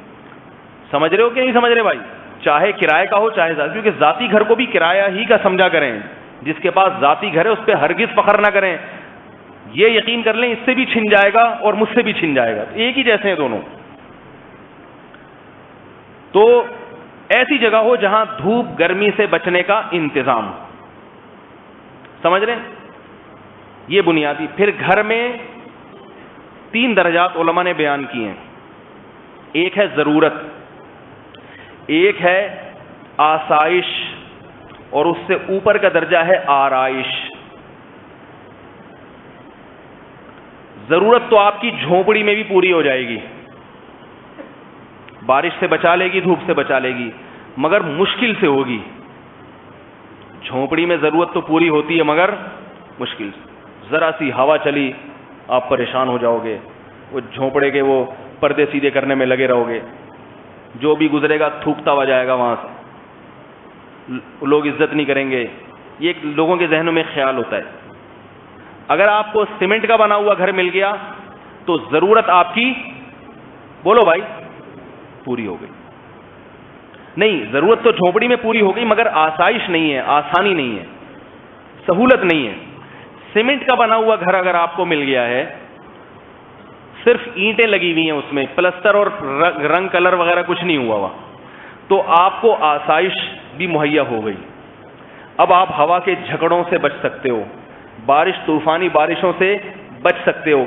سمجھ رہے ہو کہ نہیں سمجھ رہے بھائی؟ چاہے کرائے کا ہو چاہے ذاتی، کیونکہ ذاتی گھر کو بھی کرایہ ہی کا سمجھا کریں. جس کے پاس ذاتی گھر ہے اس پہ ہرگز فخر نہ کریں. یہ یقین کر لیں اس سے بھی چھن جائے گا اور مجھ سے بھی چھن جائے گا، ایک ہی جیسے ہیں دونوں. تو ایسی جگہ ہو جہاں دھوپ گرمی سے بچنے کا انتظام. سمجھ رہے ہیں؟ یہ بنیادی. پھر گھر میں 3 درجات علماء نے بیان کیے ہیں. ایک ہے ضرورت، ایک ہے آسائش، اور اس سے اوپر کا درجہ ہے آرائش. ضرورت تو آپ کی جھونپڑی میں بھی پوری ہو جائے گی، بارش سے بچا لے گی، دھوپ سے بچا لے گی، مگر مشکل سے ہوگی. جھونپڑی میں ضرورت تو پوری ہوتی ہے مگر مشکل سے. ذرا سی ہوا چلی آپ پریشان ہو جاؤ گے، وہ جھونپڑے کے وہ پردے سیدھے کرنے میں لگے رہو گے، جو بھی گزرے گا تھوکتا ہوا جائے گا وہاں سے، لوگ عزت نہیں کریں گے. یہ لوگوں کے ذہنوں میں خیال ہوتا ہے. اگر آپ کو سیمنٹ کا بنا ہوا گھر مل گیا تو ضرورت آپ کی، بولو بھائی، پوری ہو گئی. نہیں، ضرورت تو جھونپڑی میں پوری ہو گئی مگر آسائش نہیں ہے، آسانی نہیں ہے، سہولت نہیں ہے. سیمنٹ کا بنا ہوا گھر اگر آپ کو مل گیا ہے، صرف اینٹیں لگی ہوئی ہیں، اس میں پلسٹر اور رنگ کلر وغیرہ کچھ نہیں ہوا ہوا، تو آپ کو آسائش بھی مہیا ہو گئی. اب آپ ہوا کے جھگڑوں سے بچ سکتے ہو، طوفانی بارشوں سے بچ سکتے ہو.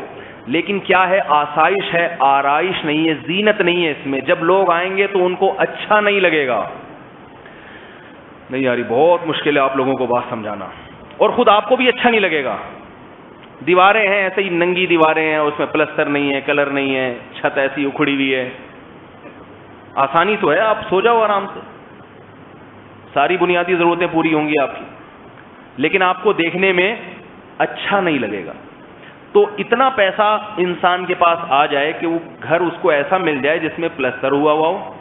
لیکن کیا ہے؟ آسائش ہے، آرائش نہیں ہے، زینت نہیں ہے. اس میں جب لوگ آئیں گے تو ان کو اچھا نہیں لگے گا. نہیں یاری، بہت مشکل ہے آپ لوگوں کو بات سمجھانا، اور خود آپ کو بھی اچھا نہیں لگے گا. دیواریں ہیں ایسے ہی ننگی دیواریں ہیں، اس میں پلسٹر نہیں ہے، کلر نہیں ہے، چھت ایسی اکھڑی ہوئی ہے. آسانی تو ہے، آپ سو جاؤ آرام سے، ساری بنیادی ضرورتیں پوری ہوں گی آپ کی، لیکن آپ کو دیکھنے میں اچھا نہیں لگے گا. تو اتنا پیسہ انسان کے پاس آ جائے کہ وہ گھر اس کو ایسا مل جائے جس میں پلسٹر ہوا ہوا ہو،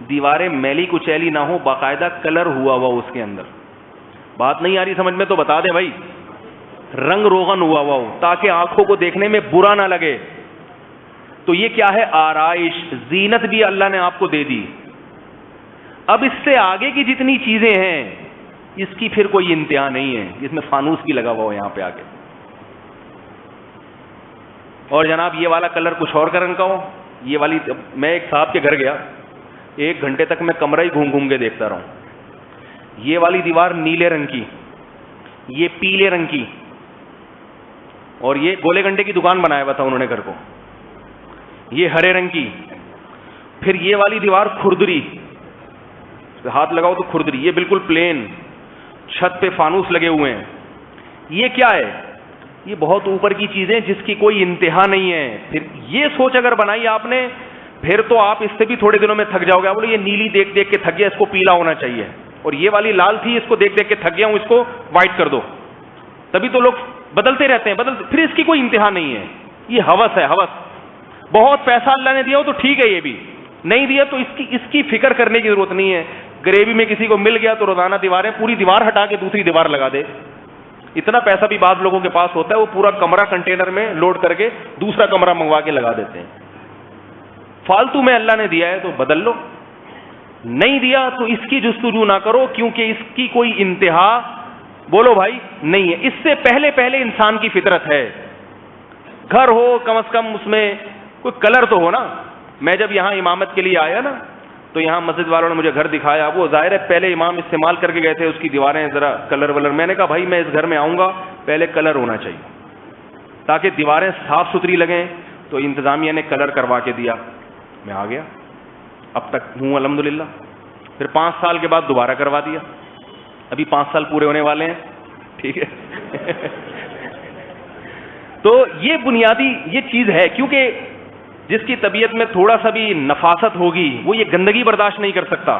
دیواریں میلی کچیلی نہ ہو، باقاعدہ کلر ہوا ہوا اس کے اندر. بات نہیں آ رہی سمجھ میں تو بتا دیں بھائی. رنگ روغن ہوا ہوا ہو تاکہ آنکھوں کو دیکھنے میں برا نہ لگے. تو یہ کیا ہے؟ آرائش، زینت بھی اللہ نے آپ کو دے دی. اب اس سے آگے کی جتنی چیزیں ہیں اس کی پھر کوئی انتہا نہیں ہے. اس میں فانوس بھی لگا ہوا ہو یہاں پہ آگے، اور جناب یہ والا کلر کچھ اور کا رنگ کا ہو. یہ والی، میں ایک صاحب کے گھر گیا، 1 گھنٹے تک میں کمرہ ہی گھوم گھوم کے دیکھتا رہا ہوں. یہ والی دیوار نیلے رنگ کی، یہ پیلے رنگ کی، اور یہ گولے گنڈے کی دکان بنایا ہوا تھا انہوں نے گھر کو، یہ ہرے رنگ کی. پھر یہ والی دیوار کھردری، ہاتھ لگاؤ تو کھردری. یہ بالکل پلین، چھت پہ فانوس لگے ہوئے ہیں. یہ کیا ہے؟ یہ بہت اوپر کی چیزیں جس کی کوئی انتہا نہیں ہے. پھر یہ سوچ اگر بنائی آپ نے، پھر تو آپ اس سے بھی تھوڑے دنوں میں تھک جاؤ گے. آپ بولے یہ نیلی دیکھ دیکھ کے تھک گیا، اس کو پیلا ہونا چاہیے، اور یہ والی لال تھی، اس کو دیکھ دیکھ کے تھک گیا ہوں، اس کو وائٹ کر دو. تبھی تو لوگ بدلتے رہتے ہیں، پھر اس کی کوئی انتہا نہیں ہے. یہ ہوس ہے، ہوس. بہت پیسہ اللہ نے دیا ہو تو ٹھیک ہے، یہ بھی نہیں دیا تو اس کی فکر کرنے کی ضرورت نہیں ہے. گریوی میں کسی کو مل گیا تو روزانہ دیواریں، پوری دیوار ہٹا کے دوسری دیوار لگا دے. اتنا پیسہ بھی بعض لوگوں کے پاس ہوتا ہے، وہ پورا کمرہ کنٹینر میں لوڈ کر کے دوسرا کمرہ منگوا کے لگا دیتے ہیں. فالتو میں اللہ نے دیا ہے تو بدل لو، نہیں دیا تو اس کی جستجو نہ کرو، کیونکہ اس کی کوئی انتہا، بولو بھائی، نہیں ہے. اس سے پہلے انسان کی فطرت ہے. گھر ہو کم از کم اس میں کوئی کلر تو ہو نا. میں جب یہاں امامت کے لیے آیا نا تو یہاں مسجد والوں نے مجھے گھر دکھایا. وہ ظاہر ہے پہلے امام استعمال کر کے گئے تھے، اس کی دیواریں ذرا کلر ولر. میں نے کہا بھائی میں اس گھر میں آؤں گا، پہلے کلر ہونا چاہیے تاکہ دیواریں صاف ستھری لگیں. تو انتظامیہ نے کلر کروا کے دیا، میں آ گیا، اب تک ہوں الحمدللہ. پھر 5 سال کے بعد دوبارہ کروا دیا، ابھی 5 سال پورے ہونے والے ہیں. ٹھیک ہے. تو یہ بنیادی یہ چیز ہے، کیونکہ جس کی طبیعت میں تھوڑا سا بھی نفاست ہوگی وہ یہ گندگی برداشت نہیں کر سکتا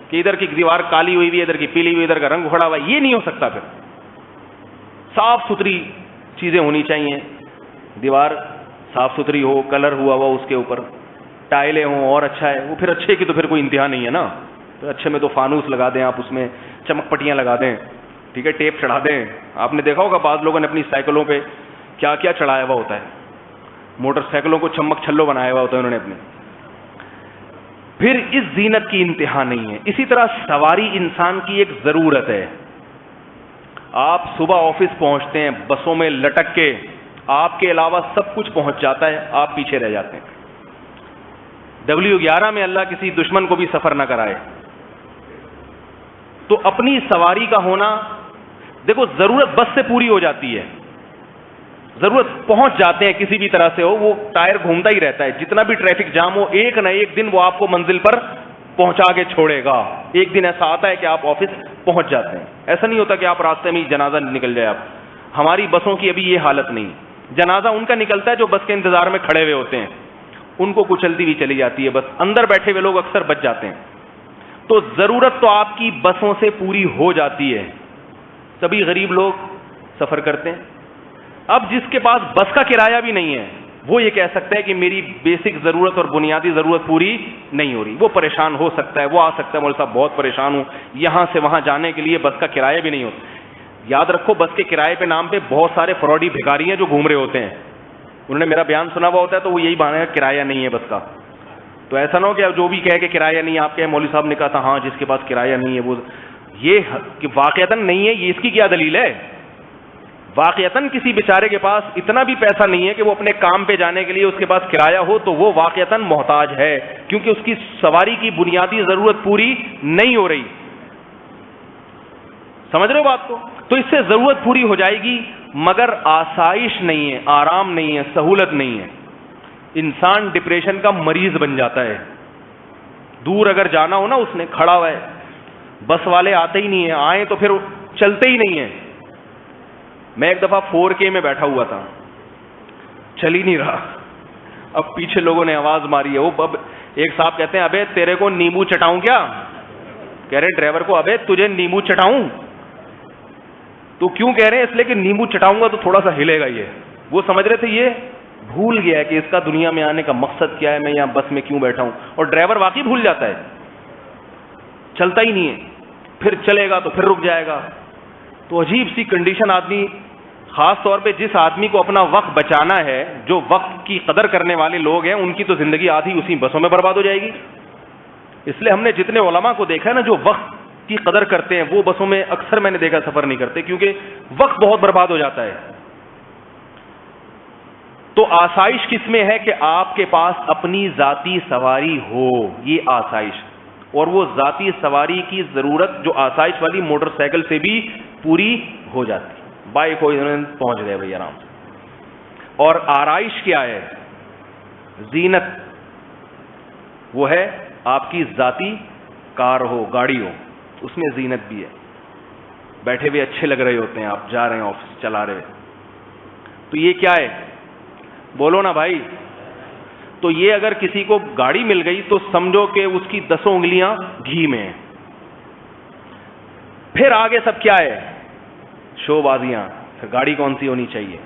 کہ ادھر کی دیوار کالی ہوئی ہوئی، ادھر کی پیلی ہوئی، ادھر کا رنگ اکھڑا ہوا. یہ نہیں ہو سکتا. پھر صاف ستھری چیزیں ہونی چاہیے. دیوار صاف ستھری ہو، کلر ہوا ہوا اس کے اوپر، ٹائلیں ہوں اور اچھا ہے. وہ پھر اچھے کی تو پھر کوئی انتہا نہیں ہے نا. تو اچھے میں تو فانوس لگا دیں آپ، اس میں چمک پٹیاں لگا دیں، ٹھیک ہے، ٹیپ چڑھا دیں. آپ نے دیکھا ہوگا بعض لوگوں نے اپنی سائیکلوں پہ کیا کیا چڑھایا ہوا ہوتا ہے، موٹر سائیکلوں کو چمک چھلو بنایا ہوا ہوتا ہے انہوں نے اپنے. پھر اس زینت کی انتہا نہیں ہے. اسی طرح سواری انسان کی ایک ضرورت ہے. آپ صبح آفس پہنچتے ہیں بسوں میں لٹک کے، آپ کے علاوہ سب کچھ پہنچ جاتا ہے، آپ پیچھے رہ جاتے ہیں. W11 میں اللہ کسی دشمن کو بھی سفر نہ کرائے. تو اپنی سواری کا ہونا، دیکھو ضرورت بس سے پوری ہو جاتی ہے، ضرورت پہنچ جاتے ہیں کسی بھی طرح سے ہو، وہ ٹائر گھومتا ہی رہتا ہے، جتنا بھی ٹریفک جام ہو ایک نہ ایک دن وہ آپ کو منزل پر پہنچا کے چھوڑے گا. ایک دن ایسا آتا ہے کہ آپ آفس پہنچ جاتے ہیں. ایسا نہیں ہوتا کہ آپ راستے میں ہی جنازہ نکل جائے. آپ ہماری بسوں کی ابھی یہ حالت نہیں. جنازہ ان کا نکلتا ہے جو بس کے انتظار میں کھڑے ہوئے ہوتے ہیں، ان کو کچلتی ہوئی چلی جاتی ہے بس، اندر بیٹھے ہوئے لوگ اکثر بچ جاتے ہیں. تو ضرورت تو آپ کی بسوں سے پوری ہو جاتی ہے، سبھی غریب لوگ سفر کرتے ہیں. اب جس کے پاس بس کا کرایہ بھی نہیں ہے وہ یہ کہہ سکتا ہے کہ میری بیسک ضرورت اور بنیادی ضرورت پوری نہیں ہو رہی. وہ پریشان ہو سکتا ہے، وہ آ سکتا ہے مولوی صاحب بہت پریشان ہوں، یہاں سے وہاں جانے کے لیے بس کا کرایہ بھی نہیں ہوتا. یاد رکھو بس کے کرائے پہ نام پہ بہت سارے فراڈی بھکاری ہیں جو گھوم رہے ہوتے ہیں. انہوں نے میرا بیان سنا ہوا ہوتا ہے تو وہ یہی بہانا ہے کرایہ نہیں ہے بس کا. تو ایسا نہ ہو کہ جو بھی کہے کہ کرایہ نہیں، آپ کہیں مولوی صاحب نے کہا تھا ہاں جس کے پاس کرایہ نہیں ہے وہ، یہ کہ واقعتاً نہیں ہے، یہ اس کی کیا دلیل ہے؟ واقعتاً کسی بیچارے کے پاس اتنا بھی پیسہ نہیں ہے کہ وہ اپنے کام پہ جانے کے لیے اس کے پاس کرایہ ہو، تو وہ واقعتاً محتاج ہے، کیونکہ اس کی سواری کی بنیادی ضرورت پوری نہیں ہو رہی. سمجھ رہے ہو بات کو؟ تو اس سے ضرورت پوری ہو جائے گی، مگر آسائش نہیں ہے، آرام نہیں ہے، سہولت نہیں ہے. انسان ڈپریشن کا مریض بن جاتا ہے. دور اگر جانا ہو نا، اس نے کھڑا ہوا ہے، بس والے آتے ہی نہیں ہیں، آئیں تو پھر چلتے ہی نہیں ہیں. میں ایک دفعہ 4K میں بیٹھا ہوا تھا، چل ہی نہیں رہا. اب پیچھے لوگوں نے آواز ماری ہے، وہ اب ایک صاحب کہتے ہیں ابے تیرے کو نیمبو چٹاؤں کیا؟ کہہ رہے ڈرائیور کو ابے تجھے نیمبو چٹاؤں؟ تو کیوں کہہ رہے ہیں؟ اس لیے کہ نیمبو چٹاؤں گا تو تھوڑا سا ہلے گا. یہ وہ سمجھ رہے تھے یہ بھول گیا ہے کہ اس کا دنیا میں آنے کا مقصد کیا ہے، میں یہاں بس میں کیوں بیٹھا ہوں. اور ڈرائیور واقعی بھول جاتا ہے، چلتا ہی نہیں ہے، پھر چلے گا تو پھر رک جائے گا. تو عجیب سی کنڈیشن. آدمی خاص طور پہ جس آدمی کو اپنا وقت بچانا ہے، جو وقت کی قدر کرنے والے لوگ ہیں، ان کی تو زندگی آدھی اسی بسوں میں برباد ہو جائے گی. اس لیے ہم نے جتنے علماء کو دیکھا ہے نا جو وقت کی قدر کرتے ہیں، وہ بسوں میں اکثر میں نے دیکھا سفر نہیں کرتے، کیونکہ وقت بہت برباد ہو جاتا ہے. تو آسائش کس میں ہے کہ آپ کے پاس اپنی ذاتی سواری ہو، یہ آسائش. اور وہ ذاتی سواری کی ضرورت جو آسائش والی موٹر سائیکل سے بھی پوری ہو جاتی. بائک ہو پہنچ گئے بھائی آرام سے. اور آرائش کیا ہے؟ زینت وہ ہے آپ کی ذاتی کار ہو، گاڑی ہو، اس میں زینت بھی ہے. بیٹھے ہوئے اچھے لگ رہے ہوتے ہیں، آپ جا رہے ہیں آفس چلا رہے. تو یہ کیا ہے؟ بولو نا بھائی. تو یہ اگر کسی کو گاڑی مل گئی تو سمجھو کہ اس کی 10 انگلیاں گھی میں ہیں. پھر آگے سب کیا ہے؟ شو بازیاں. پھر گاڑی کون سی ہونی چاہیے؟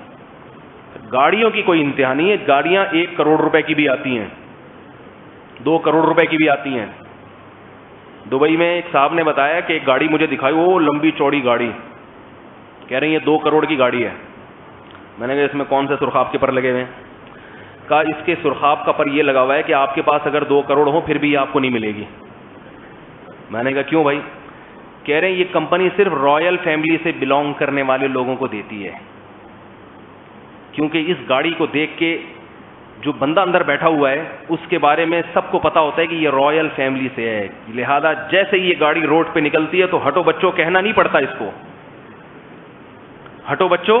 گاڑیوں کی کوئی انتہا نہیں ہے. گاڑیاں 1 کروڑ روپے کی بھی آتی ہیں، 2 کروڑ روپے کی بھی آتی ہیں. دبئی میں ایک صاحب نے بتایا کہ ایک گاڑی مجھے دکھائی، وہ لمبی چوڑی گاڑی، کہہ رہے ہیں یہ 2 کروڑ کی گاڑی ہے. میں نے کہا اس میں کون سے سرخاب کے پر لگے ہوئے ہیں؟ کہا اس کے سرخاب کا پر یہ لگا ہوا ہے کہ آپ کے پاس اگر 2 کروڑ ہو پھر بھی آپ کو نہیں ملے گی. میں نے کہا کیوں بھائی؟ کہہ رہے ہیں یہ کمپنی صرف رائل فیملی سے بلونگ کرنے والے لوگوں کو دیتی ہے، کیونکہ اس گاڑی کو دیکھ کے جو بندہ اندر بیٹھا ہوا ہے اس کے بارے میں سب کو پتا ہوتا ہے کہ یہ رائل فیملی سے ہے. لہذا جیسے ہی یہ گاڑی روڈ پہ نکلتی ہے تو ہٹو بچوں کہنا نہیں پڑتا، اس کو ہٹو بچوں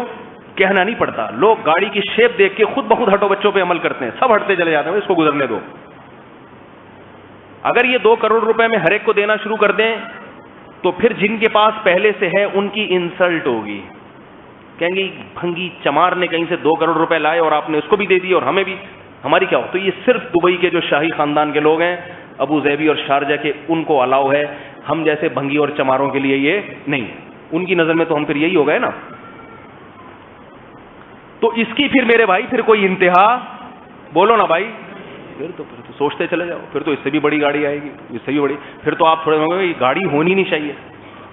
کہنا نہیں پڑتا. لوگ گاڑی کی شیپ دیکھ کے خود بخود ہٹو بچوں پہ عمل کرتے ہیں، سب ہٹتے چلے جاتے ہیں، اس کو گزرنے دو. اگر یہ 2 کروڑ روپے میں ہر ایک کو دینا شروع کر دیں تو پھر جن کے پاس پہلے سے ہے ان کی انسلٹ ہوگی. کہیں گے بھنگی چمار نے کہیں سے 2 کروڑ روپے لائے اور آپ نے اس کو بھی دے دی اور ہمیں بھی، ہماری کیا ہو؟ تو یہ صرف دبئی کے جو شاہی خاندان کے لوگ ہیں، ابو ظبی اور شارجہ کے، ان کو الاؤ ہے. ہم جیسے بھنگی اور چماروں کے لیے یہ نہیں. ان کی نظر میں تو ہم پھر یہی ہو گئے نا. تو اس کی پھر میرے بھائی پھر کوئی انتہا، بولو نا بھائی، پھر تو سوچتے چلے جاؤ, پھر تو اس سے بھی بڑی گاڑی آئے گی, اس سے بھی بڑی, پھر تو آپ تھوڑے یہ گاڑی ہونی نہیں چاہیے,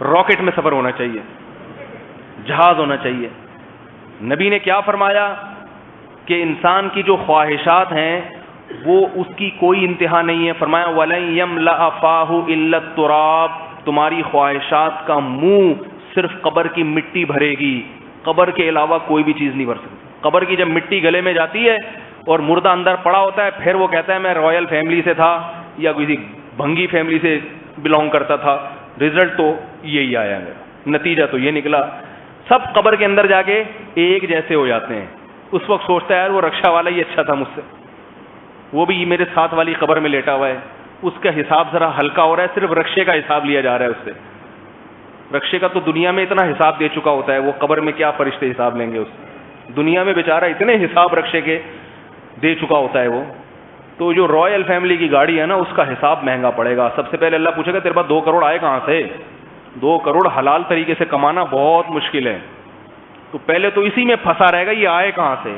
راکٹ میں سفر ہونا چاہیے, جہاز ہونا چاہیے. نبی نے کیا فرمایا کہ انسان کی جو خواہشات ہیں وہ اس کی کوئی انتہا نہیں ہے. فرمایا وَلَن يَمْلَأَ فَاهُ إِلَّا التُّرَابُ, تمہاری خواہشات کا منہ صرف قبر کی مٹی بھرے گی, قبر کے علاوہ کوئی بھی چیز نہیں بھر سکتی. قبر کی جب مٹی گلے میں جاتی ہے اور مردہ اندر پڑا ہوتا ہے, پھر وہ کہتا ہے میں رائل فیملی سے تھا یا کسی بھنگی فیملی سے بلونگ کرتا تھا, رزلٹ تو یہی آیا میرا, نتیجہ تو یہ نکلا. سب قبر کے اندر جا کے ایک جیسے ہو جاتے ہیں. اس وقت سوچتا ہے یار وہ رکشا والا ہی اچھا تھا مجھ سے, وہ بھی میرے ساتھ والی قبر میں لیٹا ہوا ہے, اس کا حساب ذرا ہلکا ہو رہا ہے, صرف رکشے کا حساب لیا جا رہا ہے اس سے. رکشے کا تو دنیا میں اتنا حساب دے چکا ہوتا ہے, وہ قبر میں کیا فرشتے حساب لیں گے اس سے. دنیا میں بیچارہ اتنے حساب رکشے کے دے چکا ہوتا ہے وہ. تو جو رائل فیملی کی گاڑی ہے نا, اس کا حساب مہنگا پڑے گا. سب سے پہلے اللہ پوچھے گا تیرے پاس 2 کروڑ آئے کہاں سے؟ 2 کروڑ حلال طریقے سے کمانا بہت مشکل ہے. تو پہلے تو اسی میں پھنسا رہے گا یہ آئے کہاں سے.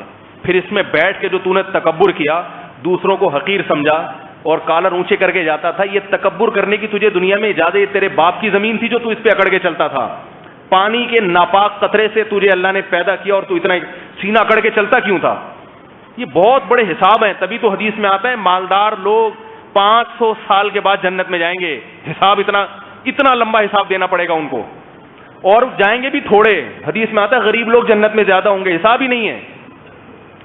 پھر اس میں بیٹھ کے جو تو نے تکبر کیا, دوسروں کو حقیر سمجھا اور کالر اونچے کر کے جاتا تھا, یہ تکبر کرنے کی تجھے دنیا میں اجازت تیرے باپ کی زمین تھی جو تو اس پہ اکڑ کے چلتا تھا. پانی کے ناپاک قطرے سے تجھے اللہ نے پیدا کیا اور تو اتنا سینہ اکڑ کے چلتا کیوں تھا؟ یہ بہت بڑے حساب ہیں. تبھی تو حدیث میں آتا ہے مالدار لوگ 500 سال کے بعد جنت میں جائیں گے. حساب اتنا لمبا حساب دینا پڑے گا ان کو, اور جائیں گے بھی تھوڑے. حدیث میں آتا ہے غریب لوگ جنت میں زیادہ ہوں گے, حساب ہی نہیں ہے,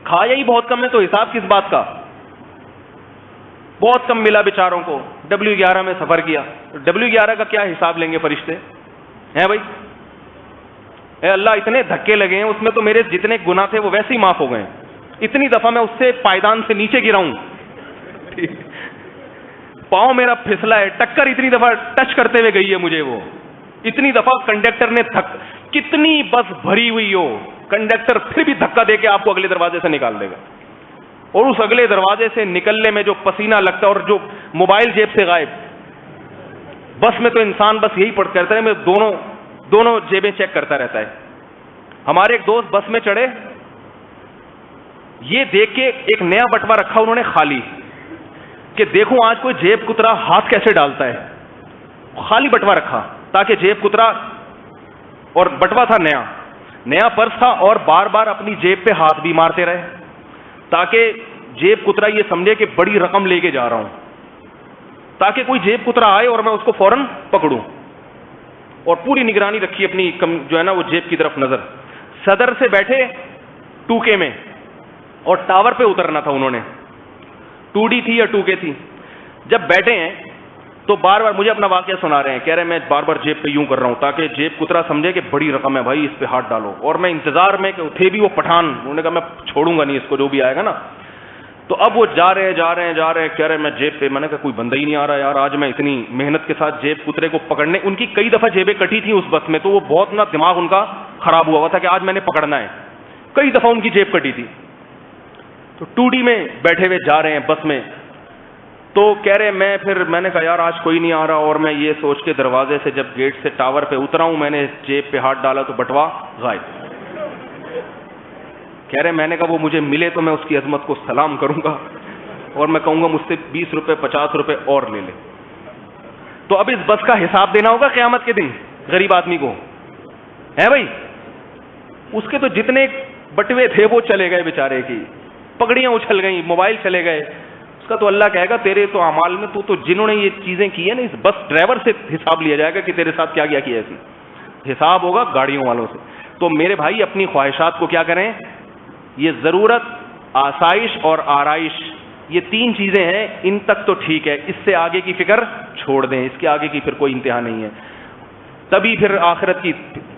کھایا ہی بہت کم ہے, تو حساب کس بات کا؟ بہت کم ملا بیچاروں کو. W11 میں سفر کیا, W11 کا کیا حساب لیں گے فرشتے ہیں بھائی؟ اے اللہ اتنے دھکے لگے ہیں اس میں, تو میرے جتنے گناہ تھے وہ ویسے ہی معاف ہو گئے. اتنی دفعہ میں اس سے پائدان سے نیچے گرا ہوں, پاؤں میرا پھسلا ہے, ٹکر اتنی دفعہ ٹچ کرتے ہوئے گئی ہے مجھے وہ. اتنی دفعہ کنڈکٹر نے کتنی بس بھری ہوئی ہو, کنڈکٹر پھر بھی دھکا دے کے آپ کو اگلے دروازے سے نکال دے گا. اور اس اگلے دروازے سے نکلنے میں جو پسینہ لگتا ہے, اور جو موبائل جیب سے غائب. بس میں تو انسان بس یہی کرتا ہے, میں دونوں جیبیں چیک کرتا رہتا ہے. ہمارے ایک دوست بس میں چڑھے, یہ دیکھ کے ایک نیا بٹوا رکھا انہوں نے خالی, کہ دیکھوں آج کوئی جیب کترا ہاتھ کیسے ڈالتا ہے. خالی بٹوا رکھا تاکہ جیب کترا, اور بٹوا تھا نیا پرس تھا, اور بار بار اپنی جیب پہ ہاتھ بھی مارتے رہے تاکہ جیب کترا یہ سمجھے کہ بڑی رقم لے کے جا رہا ہوں, تاکہ کوئی جیب کترا آئے اور میں اس کو فوراً پکڑوں. اور پوری نگرانی رکھی اپنی جو ہے نا وہ جیب کی طرف نظر. صدر سے بیٹھے 2K میں, اور ٹاور پہ اترنا تھا انہوں نے, 2D تھی یا 2K تھی. جب بیٹھے ہیں تو بار بار مجھے اپنا واقعہ سنا رہے ہیں, کہہ رہے ہیں میں بار بار جیب پہ یوں کر رہا ہوں تاکہ جیب کترا سمجھے کہ بڑی رقم ہے بھائی, اس پہ ہاتھ ڈالو. اور میں انتظار میں, کہ تھے بھی وہ پٹھان, انہوں نے کہا میں چھوڑوں گا نہیں اس کو جو بھی آئے گا نا. تو اب وہ جا رہے ہیں, کہہ رہے ہیں میں جیب پہ, میں نے کہا کوئی بندہ ہی نہیں آ رہا یار, آج میں اتنی محنت کے ساتھ جیب کترے کو پکڑنے, ان کی کئی دفعہ جیبیں کٹی تھیں اس بس میں, تو وہ بہت نا دماغ ان کا خراب ہوا تھا کہ آج میں نے پکڑنا ہے. کئی دفعہ ان کی جیب کٹی تھی. تو 2D میں بیٹھے ہوئے جا رہے ہیں بس میں, تو کہہ رہے میں نے کہا یار آج کوئی نہیں آ رہا, اور میں یہ سوچ کے دروازے سے جب گیٹ سے ٹاور پہ اترا ہوں, میں نے جیب پہ ہاتھ ڈالا تو بٹوا غائب. کہہ رہے میں نے کہا وہ مجھے ملے تو میں اس کی عظمت کو سلام کروں گا, اور میں کہوں گا مجھ سے 20 روپے 50 روپے اور لے لے. تو اب اس بس کا حساب دینا ہوگا قیامت کے دن غریب آدمی کو, ہے بھائی. اس کے تو جتنے بٹوے تھے وہ چلے گئے بیچارے کی, پگڑیاں اچھل گئیں, موبائل چلے گئے. اس کا تو اللہ کہے گا تیرے تو اعمال میں تو جنہوں نے یہ چیزیں کی ہیں نا, اس بس ڈرائیور سے حساب لیا جائے گا کہ تیرے ساتھ کیا کیا ایسی. حساب ہوگا گاڑیوں والوں سے. تو میرے بھائی اپنی خواہشات کو کیا کریں, یہ ضرورت, آسائش اور آرائش, یہ 3 چیزیں ہیں, ان تک تو ٹھیک ہے, اس سے آگے کی فکر چھوڑ دیں, اس کے آگے کی پھر کوئی انتہا نہیں ہے. تبھی پھر آخرت کی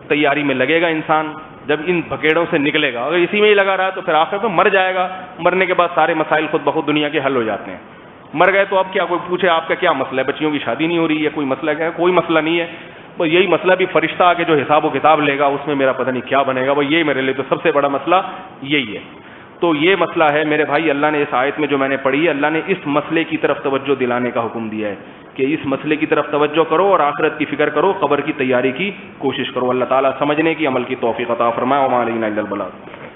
تیاری میں لگے گا انسان, جب ان بھکیڑوں سے نکلے گا. اگر اسی میں ہی لگا رہا تو پھر آخر میں مر جائے گا. مرنے کے بعد سارے مسائل خود بخود دنیا کے حل ہو جاتے ہیں. مر گئے تو اب کیا, کوئی پوچھے آپ کا کیا مسئلہ ہے, بچیوں کی شادی نہیں ہو رہی ہے, کوئی مسئلہ کیا ہے؟ کوئی مسئلہ نہیں ہے. بس یہی مسئلہ بھی فرشتہ آ کے جو حساب و کتاب لے گا اس میں میرا پتہ نہیں کیا بنے گا. وہ یہی میرے لیے تو سب سے بڑا مسئلہ یہی ہے. تو یہ مسئلہ ہے میرے بھائی. اللہ نے اس آیت میں جو میں نے پڑھی ہے, اللہ نے اس مسئلے کی طرف توجہ دلانے کا حکم دیا ہے کہ اس مسئلے کی طرف توجہ کرو اور آخرت کی فکر کرو, قبر کی تیاری کی کوشش کرو. اللہ تعالیٰ سمجھنے کی, عمل کی توفیق عطا فرمائے. وما علینا الا البلاغ.